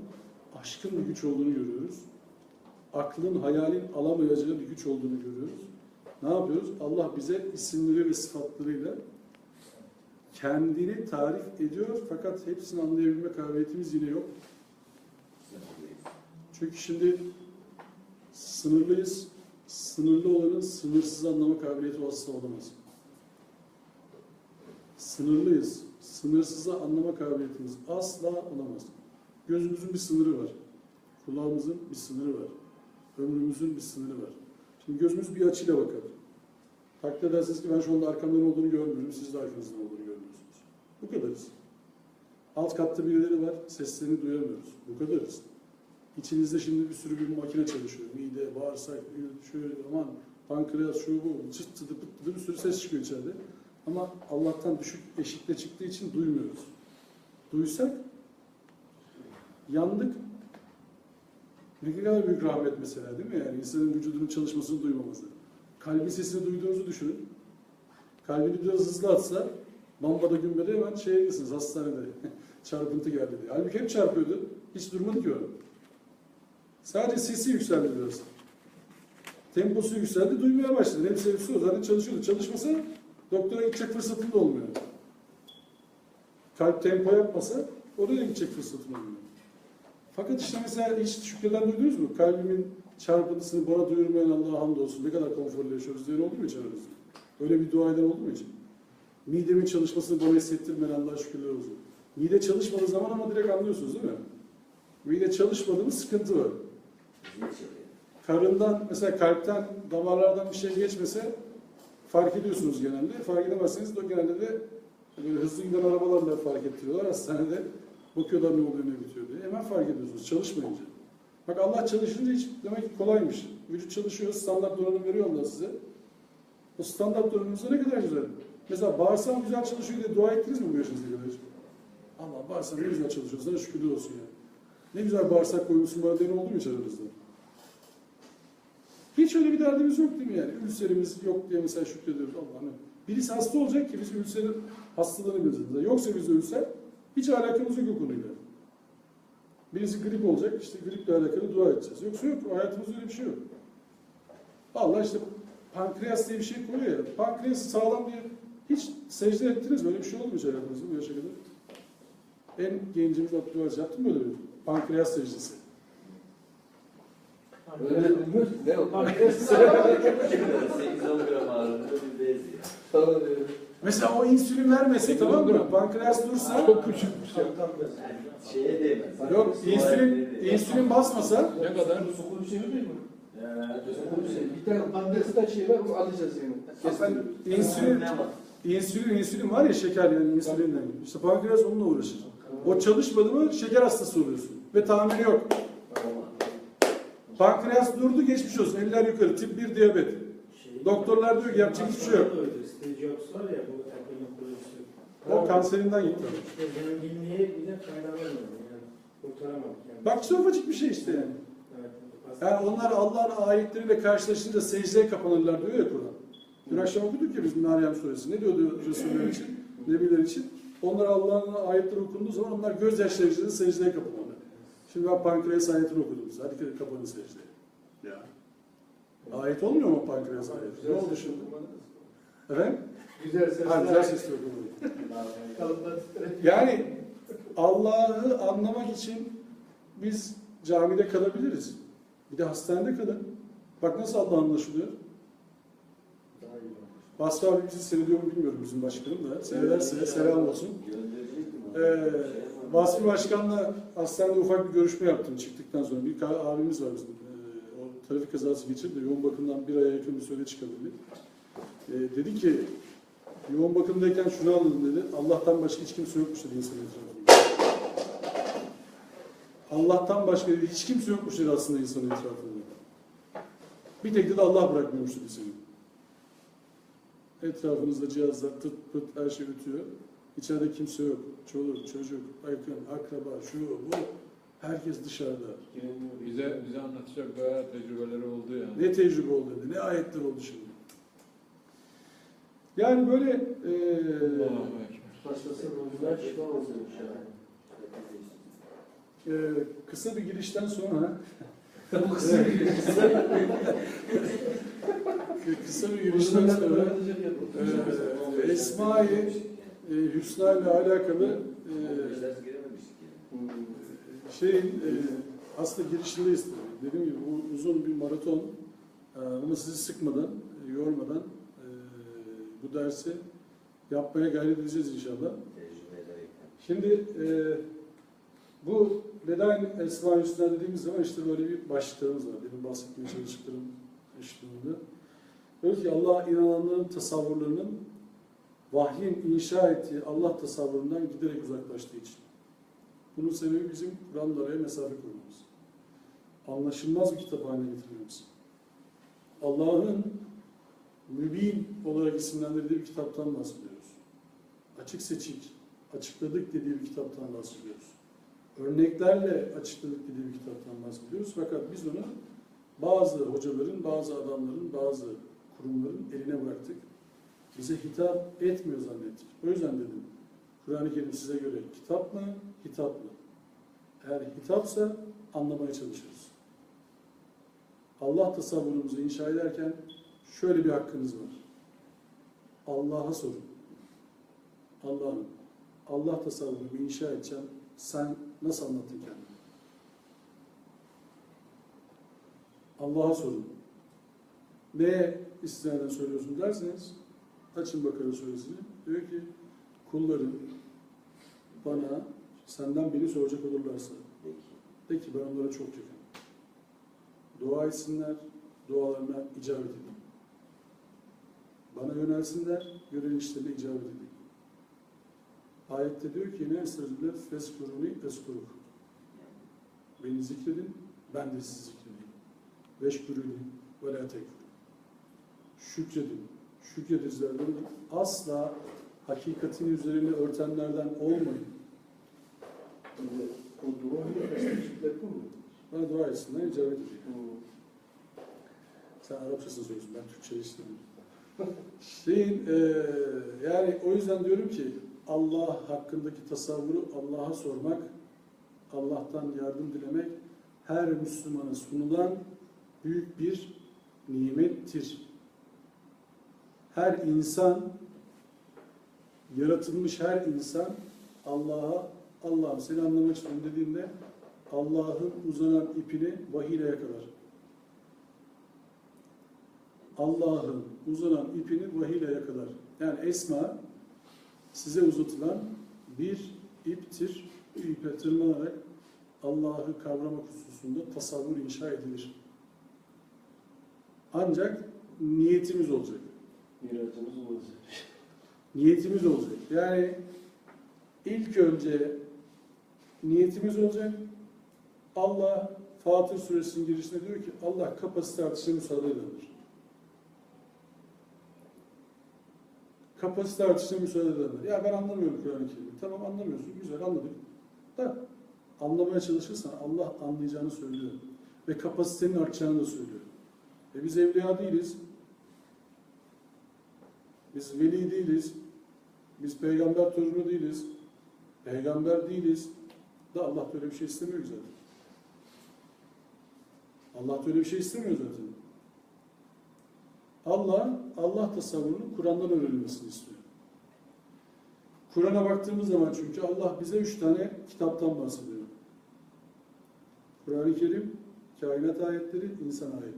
aşkın bir güç olduğunu görüyoruz. Aklın, hayalin alamayacağı bir güç olduğunu görüyoruz. Ne yapıyoruz? Allah bize isimleri ve sıfatlarıyla kendini tarif ediyor fakat hepsini anlayabilme kabiliyetimiz yine yok. Çünkü şimdi sınırlıyız. Sınırlı olanın sınırsız anlama kabiliyeti asla olamaz. Sınırlıyız. Sınırsızı anlama kabiliyetimiz asla olamaz. Gözümüzün bir sınırı var. Kulağımızın bir sınırı var. Ömrümüzün bir sınırı var. Şimdi gözümüz bir açıyla bakar. Takdir edersiniz ki ben şu anda arkamdan olduğunu görmüyorum. Siz de arkanızdan olduğunu görmüyorsunuz. Bu kadarız. Alt katta birileri var. Seslerini duyamıyoruz. Bu kadarız. İçinizde şimdi bir sürü bir makine çalışıyor. Mide, bağırsak, şöyle aman pankreas, şu bu, çıt çıtı pıt bir sürü ses çıkıyor içeride. Ama Allah'tan düşük eşikle çıktığı için duymuyoruz. Duysak yandık. Ne kadar büyük rahmet mesela değil mi? Yani insanın vücudunun çalışmasını duymaması. Kalbin sesini duyduğunuzu düşünün. Kalbini biraz hızlı atsa lambada gümbede hemen şeye girsiniz hastanede. Çarpıntı geldi diye. Halbuki hep çarpıyordu. Hiç durmadı ki o. Sadece sesi yükseldi biraz. Temposu yükseldi, duymaya başladı. Hem sevgisi o. Zaten çalışıyordu. Çalışmasa doktora gidecek fırsatın da olmuyor. Kalp tempo yapmasa oraya gidecek fırsatın olmuyor. Fakat işte mesela hiç şükreden duydunuz mu? Kalbimin çarpıntısını bana duyurmayan Allah'a hamdolsun. Ne kadar konforlu yaşıyoruz diyen oldu mu hiç aranızda? Öyle bir dua eden oldu mu hiç? Midemin çalışmasını bana hissettirmeyen Allah'a şükürler olsun. Mide çalışmadığı zaman ama direkt anlıyorsunuz değil mi? Mide çalışmadığı mı sıkıntı var. Karından, mesela kalpten, damarlardan bir şey geçmese fark ediyorsunuz genelde. Fark edemezseniz de genelde de böyle hızlı giden arabalarla fark ettiriyorlar. Hastanede bakıyorlar ne oluyor ne bitiyor diye. Hemen fark ediyorsunuz çalışmayınca. Bak Allah çalışınca hiç demek ki kolaymış. Vücut çalışıyor, standart donanım veriyor Allah size. O standart donanımınızda ne kadar güzel. Mesela bağırsağım güzel çalışıyor diye dua ettiniz mi bu yaşınızda kadar? Allah bağırsağım ne güzel çalışıyor, sana şükürler olsun ya. Ne güzel bağırsak koymuşsun bana diyen oldu mu hiç aranızda? Hiç öyle bir derdimiz yok değil mi yani? Ülserimiz yok diye mesela şükrediyoruz Allah'ım. Birisi hasta olacak ki biz ülserin hastalığını biliriz. Yoksa bizde ülser hiç alakamız yok o konuyla. Birisi grip olacak, işte griple alakalı dua edeceğiz. Yoksa yok, hayatımızda öyle bir şey yok. Allah işte pankreas diye bir şey koyuyor ya. Pankreası sağlam diye hiç secde ettiniz mi? Öyle bir şey oldu mu hiç hayatınızda bu yaşa kadar? En gencimiz Abdülhazi yaptı mı böyle bir pankreas secdesi? Öyle bilmiyoruz. Ne o? 8-10 gram ağırlığında bir bez ya. Tamam. Mesela o insülin vermese tamam mı? Pankreas dursa çok küçük bir şey. Şeye değmez. yok insülin basmasa Ne kadar? Sokulu bir şey değil mi? Ya, Bir tane pandesita şey var, onu alacağız yani. insülin var ya şeker yani insülinle. İşte pankreas onunla uğraşır. O çalışmadı mı şeker hastası oluyorsun. Ve tamiri yok. Pankreas durdu geçmiş olsun. Eller yukarı. Tip 1 diyabet. Doktorlar diyor ki yapacak hiçbir şey yok. Steve Jobs var ya, bu Apple'ın kurucusu. O kanserinden gitti. İşte zenginliğe bile faydalanmadı. Yani kurtaramadık. Yani. Bak işte ufacık bir şey işte yani. Evet, Yani onlar Allah'ın ayetleriyle karşılaşınca secdeye kapanırlar diyor ya Kur'an. Dün akşam okuduk ya biz Meryem suresi. Ne diyordu Resuller için, Nebiler için? Onlar Allah'ın ayetleri okunduğu zaman onlar gözyaşları içinde secdeye kapanırlar. Şimdi ben pankreas ayetini okudum. Hadi kapanın secdeye. Ya. Ayet olmuyor mu pankreas ayeti? Ne oldu şimdi? Efendim? Güzel sesler. Ha, güzel sesli okudum. Kalıplar titrek. Yani Allah'ı anlamak için biz camide kalabiliriz. Bir de hastanede kalın. Bak nasıl Allah anlaşılıyor. Basri abi bizi seyrediyor mu bilmiyorum bizim başkanım da. Seyrederse selam olsun. Basri Başkan'la hastanede ufak bir görüşme yaptım çıktıktan sonra. Bir abimiz var bizim. O trafik kazası geçirdi. Yoğun bakımdan bir aya yakın bir süre çıkabildi. Dedi ki yoğun bakımdayken şunu anladım dedi. Allah'tan başka hiç kimse yokmuş dedi insanın etrafında. Allah'tan başka dedi, hiç kimse yokmuş dedi aslında insanın etrafında. Bir tek dedi Allah bırakmıyormuş dedi seni. Etrafınızda cihazlar tıt pıt her şey ötüyor. İçeride kimse yok. Çoluk, çocuk, yakın, akraba, şu, bu. Herkes dışarıda. Bize anlatacak bayağı tecrübeleri oldu yani. Ne tecrübe oldu dedi, ne ayetler oldu şimdi. Yani böyle Allahu Ekber. Başkası ruhuna şifa olsun inşallah. Kısa bir girişten sonra Bu kısa bir giriş. kısa bir girişten sonra Esma-i Hüsna ile alakalı aslında girişindeyiz tabii. Dediğim gibi bu uzun bir maraton ama sizi sıkmadan, yormadan bu dersi yapmaya gayret edeceğiz inşallah. Şimdi bu neden Esma-i Hüsna dediğimiz zaman işte böyle bir başlıklarımız var. Benim bahsettiğim çalıştıklarım eşliğinde. Diyor ki Allah inananların tasavvurlarının vahyin inşa ettiği Allah tasavvurundan giderek uzaklaştığı için. Bunun sebebi bizim Kur'an'la araya mesafe koymamız. Anlaşılmaz bir kitap haline getirmemiz. Allah'ın mübin olarak isimlendirdiği bir kitaptan bahsediyoruz. Açık seçik, açıkladık dediği bir kitaptan bahsediyoruz. Örneklerle açıkladık dediği bir kitaptan bahsediyoruz. Fakat biz onu bazı hocaların, bazı adamların, bazı kurumların eline bıraktık. Bize hitap etmiyor zannettik. O yüzden dedim, Kur'an-ı Kerim size göre kitap mı, hitap mı? Eğer hitapsa anlamaya çalışırız. Allah tasavvurumuzu inşa ederken şöyle bir hakkınız var. Allah'a sorun. Allah'ım, Allah tasavvurumu inşa edeceğim. Sen nasıl anlattın kendini? Allah'a sorun. Ne istinaden söylüyorsun derseniz, açın Bakara suresini. Diyor ki, kulların bana, senden beni soracak olurlarsa, de ki ben onlara çok yakınım. Dua etsinler, dualarına icabet edeyim. Bana yönelsinler, yönelişlerine icabet edeyim. Ayette diyor ki, ne estağfirullah, feskuruni eskuruk. Beni zikredin, ben de sizi zikredeyim. Veşkuruni ve la tekfurun. Şükredin, şükredicilerden asla hakikatin üzerine örtenlerden olmayın. O dua mı? Estağfirullah mı? Bana dua etsinler, icabet edeyim. Sen Arapçasını söylüyorsun, ben Türkçe istemiyorum. Yani o yüzden diyorum ki Allah hakkındaki tasavvuru Allah'a sormak, Allah'tan yardım dilemek her Müslümana sunulan büyük bir nimettir. Her insan, yaratılmış her insan Allah'a, Allah'ım seni anlamak istiyorum dediğinde Allah'ın uzanan ipini vahiyle yakalar. Allah'ın uzanan ipini vahiyle yakalar. Yani esma size uzatılan bir iptir. Bu ipe tırmanarak Allah'ı kavramak hususunda tasavvur inşa edilir. Ancak niyetimiz olacak. Miracımız olacak. Niyetimiz olacak. Yani ilk önce niyetimiz olacak. Allah Fatır Suresinin girişinde diyor ki Allah kapasite artışına müsaade eder. kapasite artışına müsaade ederler. Ya ben anlamıyorum Kur'an-ı Kerim'i. Tamam anlamıyorsun. Güzel anladık. Da anlamaya çalışırsan Allah anlayacağını söylüyor. Ve kapasitenin artacağını da söylüyor. Biz evliya değiliz. Biz veli değiliz. Biz peygamber torunu değiliz. Peygamber değiliz. Da Allah böyle bir şey istemiyor zaten. Allah böyle bir şey istemiyor zaten. Allah tasavvurunun Kur'an'dan öğrenilmesini istiyor. Kur'an'a baktığımız zaman çünkü Allah bize 3 tane kitaptan bahsediyor. Kur'an-ı Kerim, kainat ayetleri, insan ayetleri.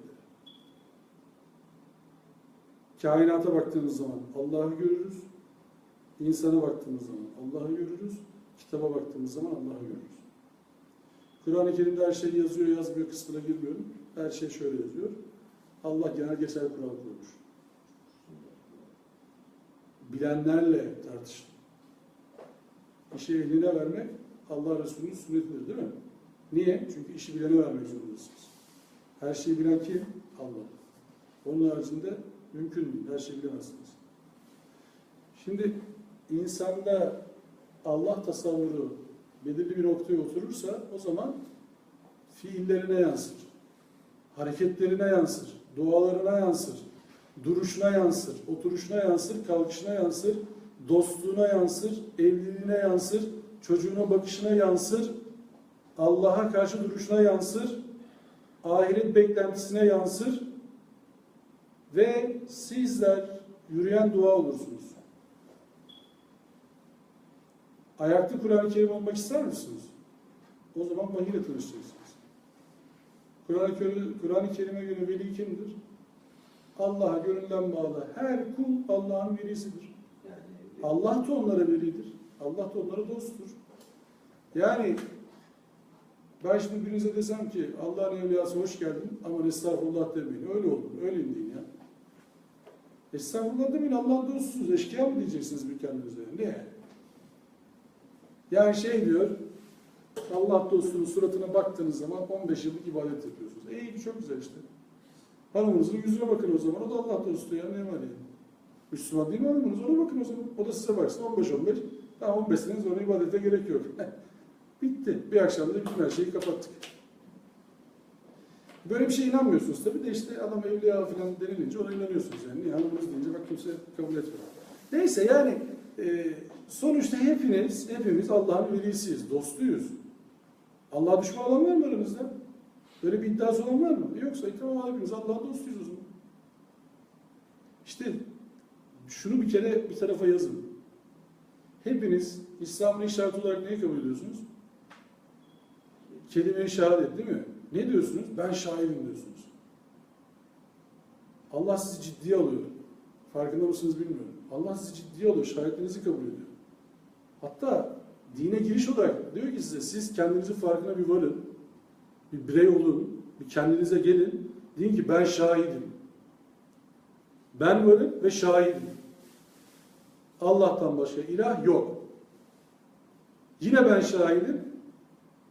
Kainata baktığımız zaman Allah'ı görürüz. İnsana baktığımız zaman Allah'ı görürüz. Kitaba baktığımız zaman Allah'ı görürüz. Kur'an-ı Kerim'de her şey yazıyor, yazmıyor kısmına girmiyorum. Her şey şöyle yazıyor. Allah genel geçer kural koymuş. Bilenlerle tartışın. İşi ehline vermek Allah Resulü'nün sünnetidir değil mi? Niye? Çünkü işi bilene vermek zorundasınız. Her şeyi bilen kim? Allah. Onun haricinde mümkün değil. Her şeyi bilemezsiniz. Şimdi insanda Allah tasavvuru belirli bir noktaya oturursa o zaman fiillerine yansır. Hareketlerine yansır. Dualarına yansır. Duruşuna yansır. Oturuşuna yansır. Kalkışına yansır. Dostluğuna yansır. Evliliğine yansır. Çocuğuna bakışına yansır. Allah'a karşı duruşuna yansır. Ahiret beklentisine yansır. Ve sizler yürüyen dua olursunuz. Ayakta Kur'an-ı Kerim olmak ister misiniz? O zaman vahiy ile tanışacaksınız. Kur'an-ı Kerim'e göre veli kimdir? Allah'a gönülden bağlı her kul Allah'ın velisidir. Allah da onlara velidir. Allah da onlara dosttur. Yani ben şimdi birinize desem ki Allah'ın evliyası hoş geldin ama estağfurullah demeyin. Öyle olur. Öyle deyin ya. Estağfurullah demeyin. Allah'ın dostsunuz. Eşkıya mı diyeceksiniz bir kendinize? Ne? Yani şey diyor, Allah dostunun suratına baktığınız zaman 15 yıllık ibadet yapıyorsunuz. İyi, çok güzel işte. Hanımınızın yüzüne bakın o zaman. O da Allah dostu ya. Ne var yani? Müslüman değil mi hanımınız? Ona bakın o zaman. O da size baksın. 15-15. Daha 15 sene sonra ibadete gerek yok. Bitti. Bir akşamda bütün her şeyi kapattık. Böyle bir şeye inanmıyorsunuz tabii de işte adam evliya falan denilince ona inanıyorsunuz yani. Niye? Hanımınız deyince bak kimse kabul etmiyor. Neyse yani sonuçta hepimiz Allah'ın velisiyiz, dostuyuz. Allah'a düşman olan var mı aramızda? Böyle bir iddiası olan var mı? Yoksa tamam hepimiz Allah'ın dostuyuz o zaman. İşte şunu bir kere bir tarafa yazın. Hepiniz İslam'ın işareti olarak neyi kabul ediyorsunuz? Kelime-i şehadet değil mi? Ne diyorsunuz? Ben şahidim diyorsunuz. Allah sizi ciddiye alıyor. Farkında mısınız bilmiyorum. Allah sizi ciddiye alıyor. Şahitliğinizi kabul ediyor. Hatta dine giriş olarak diyor ki size siz kendinizin farkına bir varın. Bir birey olun. Bir kendinize gelin. Deyin ki ben şahidim. Ben varım ve şahidim. Allah'tan başka ilah yok. Yine ben şahidim.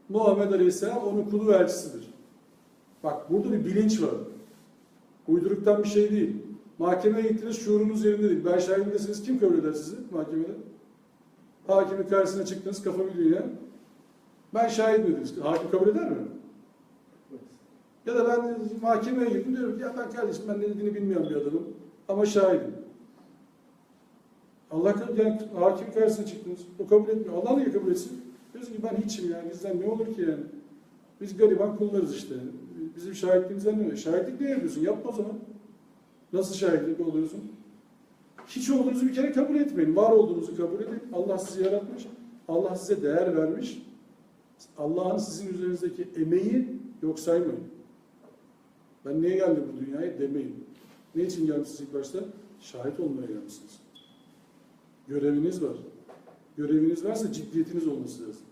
Muhammed Aleyhisselam onun kulu ve elçisidir. Bak burada bir bilinç var. Uyduruktan bir şey değil. Mahkemeye gittiniz şuurunuz yerinde değil. Ben şahidim deseniz kim kabul eder sizi mahkemede? Hakimin karşısına çıktınız kafa bir dünya. Ben şahidim dediniz. Hakim kabul eder mi? Ya da ben mahkemeye girdim diyorum ki ya ben kardeşim ben ne dediğini bilmeyen bir adamım ama şahidim. Yani hakim karşısına çıktınız. O kabul etmiyor. Allah niye kabul etsin? Diyorsun ki ben hiçim yani. Bizden ne olur ki yani? Biz gariban kullarız işte. Bizim şahitliğimizden ne? Şahitlik ne yapıyorsun? Yapma o zaman. Nasıl şahitlik oluyorsun? Hiç olduğunuzu bir kere kabul etmeyin. Var olduğunuzu kabul edin. Allah sizi yaratmış. Allah size değer vermiş. Allah'ın sizin üzerinizdeki emeği yok saymayın. Ben niye geldim bu dünyaya demeyin. Ne için gelmişsiniz ilk başta? Şahit olmaya gelmişsiniz. Göreviniz var. Göreviniz varsa ciddiyetiniz olması lazım.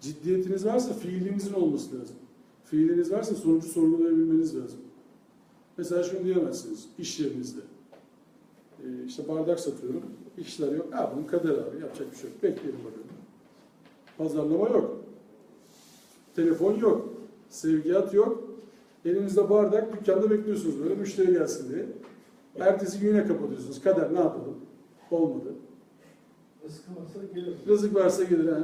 Ciddiyetiniz varsa fiilinizin olması lazım. Fiiliniz varsa sonucu sorgulayabilmeniz lazım. Mesela şunu diyemezsiniz iş yerinizde. İşte bardak satıyorum. İşler yok. Ha bunun kader abi. Yapacak bir şey yok. Bekleyelim bakalım. Pazarlama yok. Telefon yok. Sevkiyat yok. Elinizde bardak. Dükkanda bekliyorsunuz böyle müşteri gelsin diye. Ertesi gün yine kapatıyorsunuz. Kader ne yapalım? Olmadı. Rızkı varsa gelir. Rızık varsa gelir. He.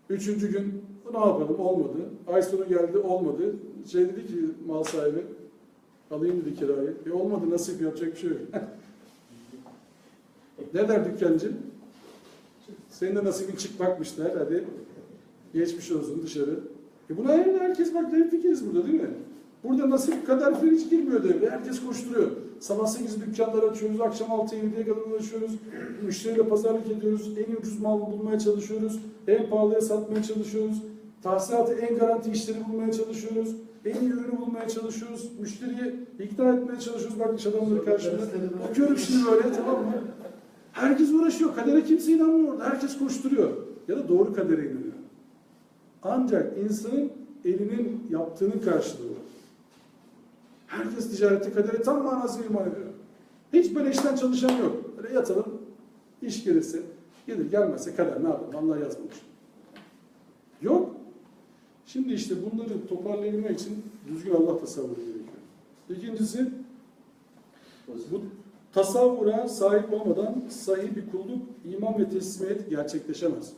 Üçüncü gün ne yapalım? Olmadı. Ay sonu geldi, olmadı. Dedi ki mal sahibi, alayım dedi kirayı. Olmadı, nasip, yapacak bir şey yok. Ne der dükkancı? Senin de nasibin çıkmakmış der. Hadi geçmiş olsun dışarı. Buna herkes bak fikiriz burada değil mi? Burada nasip kadar falan hiç girmiyor devreye. Herkes koşturuyor. Sabah 8 dükkanları açıyoruz, akşam 6-7'ye kadar uğraşıyoruz. Müşteriyle pazarlık ediyoruz. En ucuz mal bulmaya çalışıyoruz. En pahalıya satmaya çalışıyoruz. Tahsilatı en garanti işleri bulmaya çalışıyoruz. En iyi ürünü bulmaya çalışıyoruz. Müşteriyi ikna etmeye çalışıyoruz. Bak iş adamları karşımda. Bakıyorum şimdi böyle, tamam mı? Herkes uğraşıyor. Kadere kimse inanmıyor. Herkes koşturuyor. Ya da doğru kadere inanıyor. Ancak insanın elinin yaptığının karşılığı var. Herkes ticarette kadere tam manasıyla iman ediyor. Hiç böyle işten çalışan yok. Böyle yatalım, iş gelirse, gelir gelmezse kader ne yapalım, Allah yazmamış. Yok. Şimdi işte bunları toparlayabilmek için düzgün Allah tasavvuru gerekiyor. İkincisi, bu tasavvura sahip olmadan sahih bir kulluk, iman ve teslimiyet gerçekleşemez.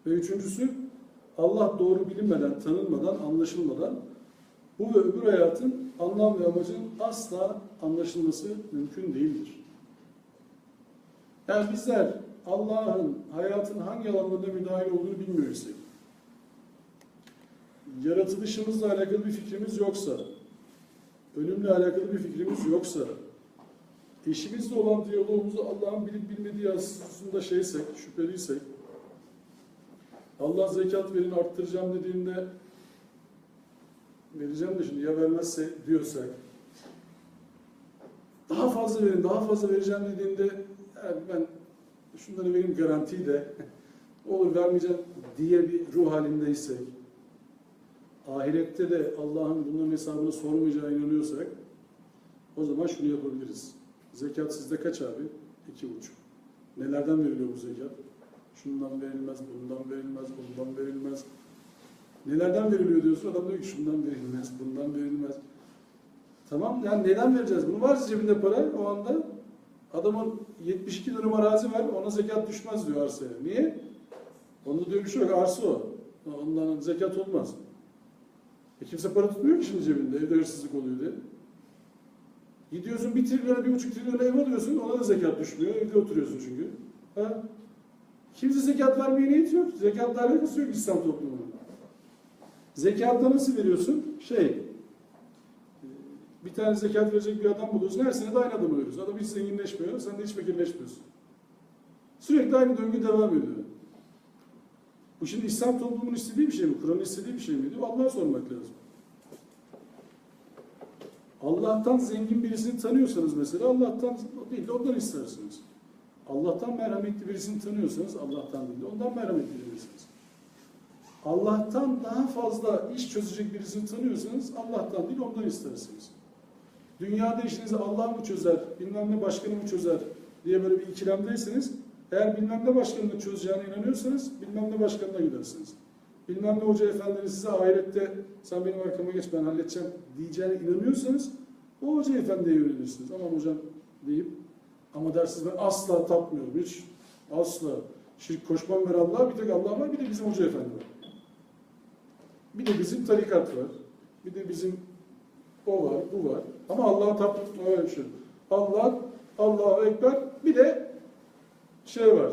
Ve üçüncüsü, Allah doğru bilinmeden, tanınmadan, anlaşılmadan bu ve öbür hayatın anlam ve amacının asla anlaşılması mümkün değildir. Yani bizler Allah'ın hayatın hangi alanlarında müdahil olduğunu bilmiyoruz. Yaratılışımızla alakalı bir fikrimiz yoksa, ölümle alakalı bir fikrimiz yoksa, eşimizle olan diyalogumuzu Allah'ın bilip bilmediği aslında şüpheliysek, Allah zekat verin arttıracağım dediğinde vereceğim de şimdi ya vermezse diyorsak, daha fazla verin, daha fazla vereceğim dediğinde yani ben şunları vereyim garantiyi de olur vermeyeceğim diye bir ruh halindeysek, ahirette de Allah'ın bunların hesabını sormayacağına inanıyorsak, o zaman şunu yapabiliriz. Zekat sizde kaç abi? 2,5. Nelerden veriliyor bu zekat? Şundan verilmez, bundan verilmez, bundan verilmez. Nelerden veriliyor diyorsun? Adam diyor ki şundan verilmez, bundan verilmez. Tamam yani neden vereceğiz? Bunu varsa cebinde para o anda adamın 72 dönüm arazi var, ona zekat düşmez diyor arsaya. Niye? Onda diyor bir şey yok, arsa o. Ondan zekat olmaz. Kimse para tutmuyor ki şimdi cebinde, evde hırsızlık oluyor diye. Gidiyorsun 1 trilyona, 1,5 trilyona ev alıyorsun, ona da zekat düşmüyor, evde oturuyorsun çünkü. Ha? Kimse zekat vermeye niyet yok. Zekatla alakası yok İslam toplumunun. Zekatta nasıl veriyorsun? Bir tane zekat verecek bir adam buluyorsun, her sene de aynı adamı veriyorsun. Adam hiç zenginleşmiyor, sen de hiç fakirleşmiyorsun. Sürekli aynı döngü devam ediyor. Bu şimdi İslam toplumunun istediği bir şey mi? Kur'an'ın istediği bir şey miydi? Allah'a sormak lazım. Allah'tan zengin birisini tanıyorsanız mesela, Allah'tan değil de ondan istersiniz. Allah'tan merhametli birisini tanıyorsanız, Allah'tan değil de ondan merhametli birisiniz. Allah'tan daha fazla iş çözecek birisini tanıyorsanız, Allah'tan değil ondan istersiniz. Dünyada işinizi Allah mı çözer, bilmem ne başkanı mı çözer diye böyle bir ikilemdeyseniz, eğer bilmem ne başkanını çözeceğine inanıyorsanız, bilmem ne başkanına gidersiniz. Bilmem ne hoca efendinin size ahirette, sen benim arkama geç ben halledeceğim diyeceğine inanıyorsanız, o hoca efendiye yönelirsiniz. Aman hocam deyip, ama dersiniz ben asla tapmıyorum hiç, asla. Şirk koşmam ver Allah'a, bir tek Allah var, bir de bizim hoca efendi var. Bir de bizim tarikat var, bir de bizim o var, bu var. Ama Allah'a tapmıyorum, öyle bir şey. Allah, Allahu Ekber, bir de var,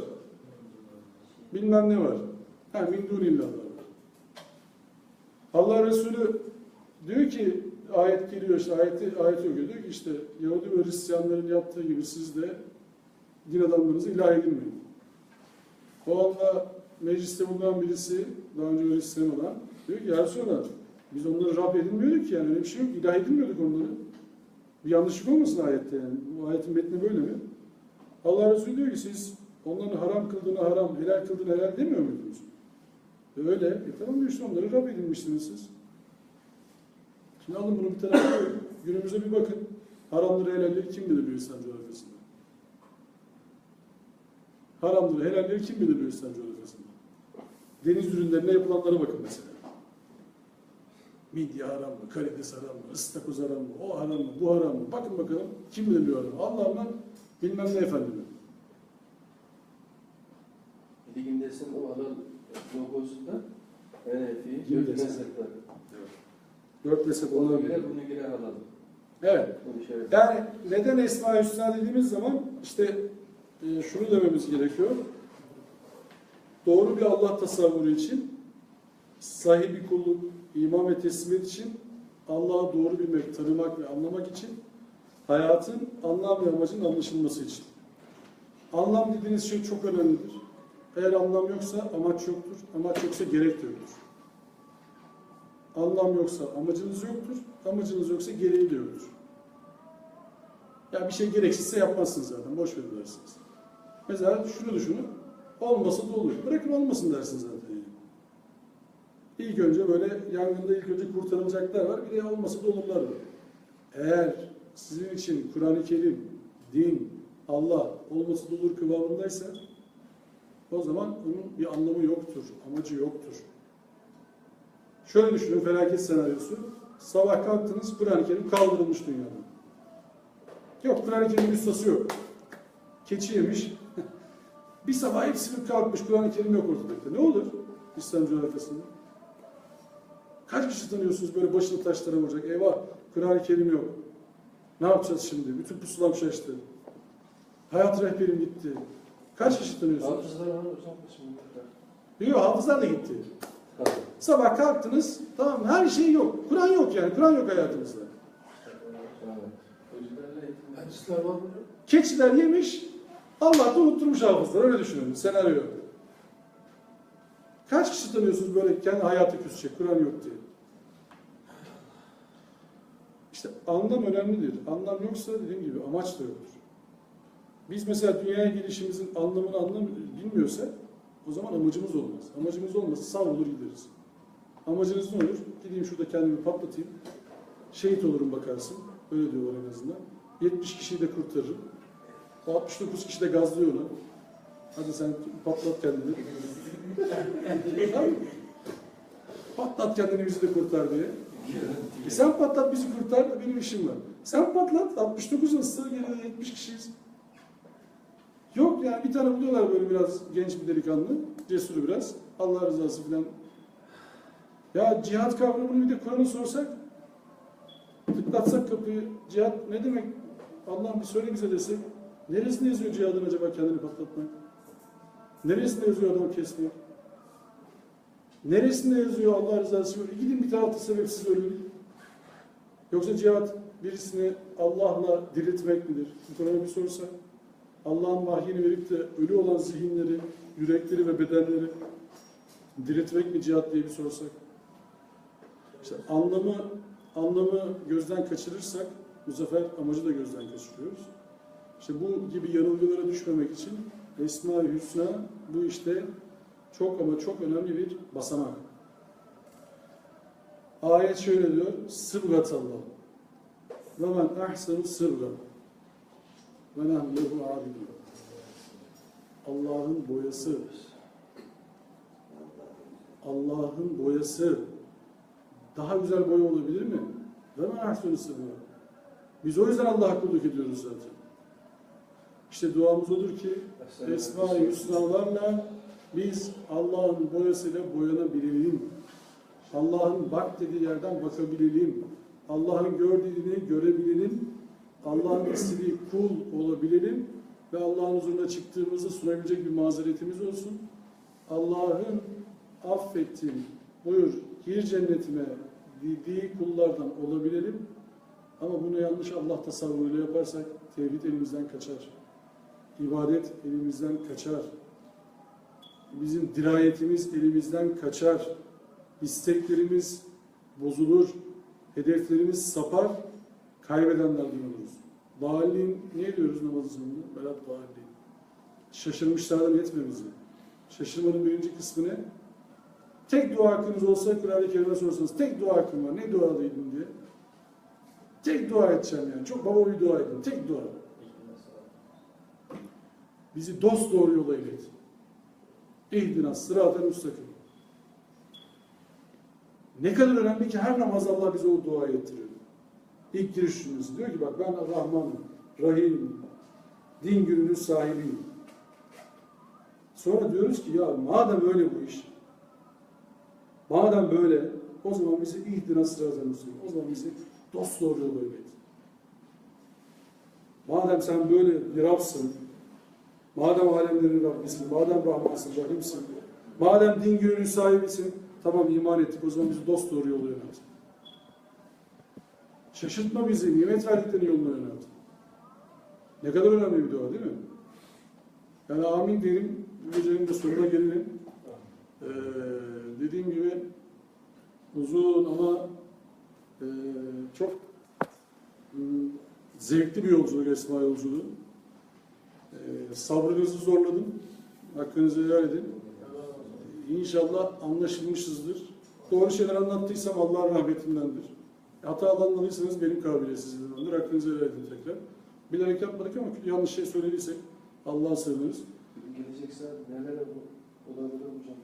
bilmem ne var. Min dunillah var. Allah Resulü diyor ki, ayet geliyor işte, ayeti okuyor, diyor ki işte Yahudi ve Hristiyanların yaptığı gibi siz de din adamlarınızı ilah edinmeyin. O anda mecliste bulunan birisi, daha önce Hristiyan olan, diyor ki ya Resulallah, biz onları Rab edinmiyorduk ki yani, öyle bir şey yok, ilah edinmiyorduk onları. Bir yanlışlık olmasın ayette yani, bu ayetin metni böyle mi? Allah Resulü diyor ki siz onların haram kıldığını haram, helal kıldığını helal demiyor muydunuz? Öyle. Tamam diyor işte onları Rab edinmişsiniz siz. Şimdi alın bunu bir tarafa koyun. Günümüze bir bakın. Haramları helalleri kim belirliyor İslam coğrafyasında? Haramları helalleri kim belirliyor İslam coğrafyasında? Deniz ürünlerine yapılanlara bakın mesela. Midye haram mı? Karides haram mı? Istakoz haram mı? O haram mı? Bu haram mı? Bakın bakalım kim belirliyor haram? Allah'la bilmem ne efendim. Bilgindesin o halal logosunda Hanefi, Bilgin dört desen. mezhepler. 4 mezhep Ona ona göre göre. bunu göre halal. Evet. Bu işaret. Yani neden Esma-i Hüsna dediğimiz zaman işte şunu dememiz gerekiyor. Doğru bir Allah tasavvuru için, sahibi kulluk, iman ve teslimiyet için, Allah'ı doğru bilmek, tanımak ve anlamak için, hayatın anlam ve amacın anlaşılması için. Anlam dediğiniz şey çok önemlidir. Eğer anlam yoksa amaç yoktur, amaç yoksa gerek de yoktur. Anlam yoksa amacınız yoktur, amacınız yoksa gereği de yoktur. Ya bir şey gereksizse yapmazsınız zaten, boş verin dersiniz. Mesela şunu düşünün, olmasa da olur. Bırakın olmasın dersiniz zaten. Yani. İlk önce böyle yangında ilk önce kurtarılacaklar var, bir de olmasa da olurlar var. Eğer sizin için Kur'an-ı Kerim, din, Allah olması da olur kıvamındaysa o zaman onun bir anlamı yoktur, amacı yoktur. Şöyle düşünün, felaket senaryosu. Sabah kalktınız, Kur'an-ı Kerim kaldırılmış dünyadan. Yok, Kur'an-ı Kerim'in ustası yok. Keçi yemiş. Bir sabah hepsini kalkmış, Kur'an-ı Kerim yok ortalıkta. Ne olur İslam coğrafyasında? Kaç kişi tanıyorsunuz böyle başını taşlara vuracak? Eyvah, Kur'an-ı Kerim yok. Ne yapacağız şimdi? Bütün pusulam şaştı. Hayat rehberim gitti. Kaç kişi tanıyorsunuz? Hafızlar var hocam şimdi. Yok, hafızlar da gitti. Tabii. Sabah kalktınız, tamam mı? Her şey yok. Kur'an yok yani. Kur'an yok hayatımızda. Evet. Hocalarla eğitim. Hadisler var mı? Keçiler yemiş, Allah da unutturmuş hafızlar. Öyle düşünün. Senaryo. Kaç kişi tanıyorsunuz böyle kendi hayatı küsecek, Kur'an yok diye? İşte anlam önemlidir. Anlam yoksa dediğim gibi amaç da yoktur. Biz mesela dünyaya gelişimizin anlamını bilmiyorsak o zaman amacımız olmaz. Amacımız olmasa savrulur gideriz. Amacınız ne olur? Gideyim şurada kendimi patlatayım. Şehit olurum bakarsın. Öyle diyorlar en azından. 70 kişiyi de kurtarırım. 69 kişi de gazlıyor onu. Hadi sen patlat kendini. Patlat kendini, bizi de kurtar diye. Sen patlat bizi kurtar, benim işim var. Sen patlat, 69 ısır, geride 70 kişiyiz. Yok yani bir tane buluyorlar böyle biraz genç bir delikanlı, cesur biraz, Allah rızası falan. Ya cihat kavramını bir de Kur'an'a sorsak, tıklatsak kapıyı, cihat ne demek? Allah'ım bir söyle bize desek, neresinde yazıyor cihadın acaba kendini patlatmak? Neresinde yazıyor adam kesmek? Neresinde yazıyor Allah rızası var? Gidin bir tarafta sebepsiz ölün. Yoksa cihat birisini Allah'la diriltmek midir? Kur'an'a bir sorsa, Allah'ın vahyini verip de ölü olan zihinleri, yürekleri ve bedenleri diriltmek mi cihat diye bir sorsak? İşte anlamı gözden kaçırırsak bu sefer amacı da gözden kaçırıyoruz. İşte bu gibi yanılgılara düşmemek için Esma-i Hüsna bu işte çok ama çok önemli bir basamak. Ayet şöyle diyor: Sıbgatallah. Ve men ahsenu sıbga. Ve nahnu lehu abidun. Allah'ın boyası. Allah'ın boyası. Daha güzel boya olabilir mi? Ve men ahsenu sıbga. Biz o yüzden Allah'a kulluk ediyoruz zaten. İşte duamız odur ki Esma-i Hüsnalarla biz Allah'ın boyasıyla boyanabilelim. Allah'ın bak dediği yerden bakabilelim. Allah'ın gör dediğini görebilelim. Allah'ın istediği kul olabilelim. Ve Allah'ın huzuruna çıktığımızda sunabilecek bir mazeretimiz olsun. Allah'ın affettiğim, buyur gir cennetime dediği kullardan olabilelim. Ama bunu yanlış Allah tasavvuruyla yaparsak tevhid elimizden kaçar. İbadet elimizden kaçar. Bizim dirayetimiz elimizden kaçar. İsteklerimiz bozulur. Hedeflerimiz sapar. Kaybedenlerden oluruz. Dâlin ne diyoruz namazın sonunda? Berat dâlin. Şaşırmışlardan etmemizi. Şaşırmanın birinci kısmı ne? Tek dua hakkınız olsa Kur'an-ı Kerim'e sorsanız tek dua hakkım var. Ne dualıydın diye. Tek dua edeceğim yani. Çok baba bir dua edin. Tek dua. Bizi dost doğru yola ilet. İhdinas sıraten müstakim. Ne kadar önemli ki her namaz Allah bize o duayı ettiriyor. İlk giriş cümlesi diyor ki bak ben Rahman, Rahim, din gününün sahibiyim. Sonra diyoruz ki ya madem öyle bu iş, madem böyle, o zaman bizi ihdina sıradan müslim, o zaman bizi dost doğru yola yönet. Madem sen böyle bir Rab'sın, madem alemlerin Rabbisin, madem Rahmansın, Rahimsin, madem din gününün sahibisin, tamam iman ettik, o zaman bizi dost doğru yola yönet. Şaşırtma bizi, nimet verdiklerini yoluna yönet. Ne kadar önemli bir dua değil mi? Yani amin derim, bu gecenin de sonuna gelelim. Dediğim gibi uzun ama çok zevkli bir yolculuk, Esma yolculuğu. Sabrınızı zorladım. Hakkınızı helal edin. İnşallah anlaşılmışızdır. Doğru şeyler anlattıysam Allah'ın rahmetindendir. Hatalı anladıysanız benim kabiliyetsizliğimdendir. Hakkınızı helal edin tekrar. Bilerek yapmadık ama yanlış şey söylediysek Allah'a sığınırız. Gelecek saat neler olabilir hocam?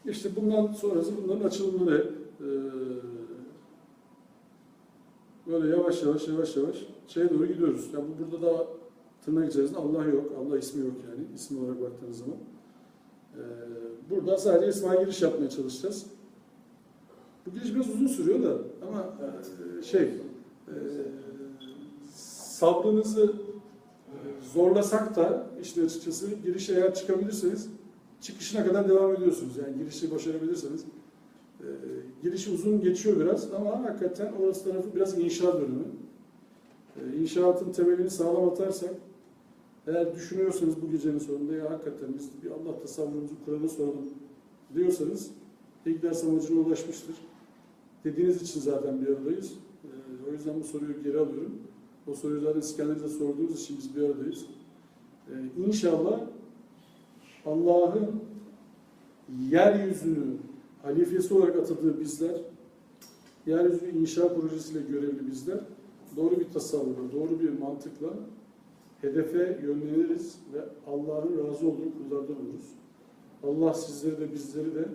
İşte bundan sonrası bunların açılımları böyle yavaş yavaş şeye doğru gidiyoruz. Yani burada da tırnak içerisinde Allah yok. Allah ismi yok yani. İsim olarak baktığınız zaman. Burada sadece İsmail giriş yapmaya çalışacağız. Bu giriş biraz uzun sürüyor da ama sabrınızı zorlasak da işte açıkçası girişe eğer çıkabilirseniz çıkışına kadar devam ediyorsunuz. Yani girişi başarabilirseniz girişi uzun geçiyor biraz ama hakikaten orası tarafı biraz inşaat dönemi. İnşaatın temelini sağlam atarsak eğer düşünüyorsanız bu gecenin sonunda ya hakikaten biz bir Allah'ta sabrımızı Kur'an'a soralım diyorsanız ilk ders amacına ulaşmıştır. Dediğiniz için zaten bir aradayız. O yüzden bu soruyu geri alıyorum. O soruyu zaten siz kendinize sorduğunuz için biz bir aradayız. İnşallah Allah'ın yeryüzünü halifesi olarak atadığı bizler, yeryüzü inşa projesiyle görevli bizler, doğru bir tasavvurla, doğru bir mantıkla hedefe yönleniriz ve Allah'ın razı olduğu kullardan oluruz. Allah sizleri de bizleri de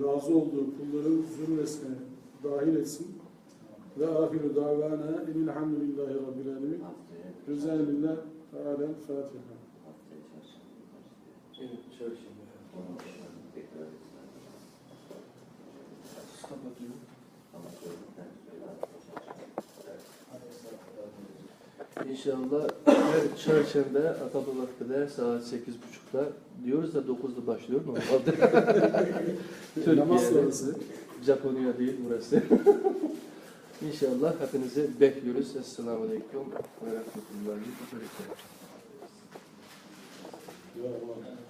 razı olduğu kulların zümresine dahil etsin. Ve ahiru davana enilhamdülillahi rabbil alemin. Rızâlillah Teala Fatiha. Evet, çarşamba. İnşallah her çarşamba Akabı vaktinde saat 8.30'da diyoruz da 9'da başlıyor normalde. Namaz Türkiye'de, sonrası. Japonya değil burası. İnşallah hepinizi bekliyoruz. Esselamu Aleyküm ve Rahmetullahi ve Berekatuhu. Ya Allah.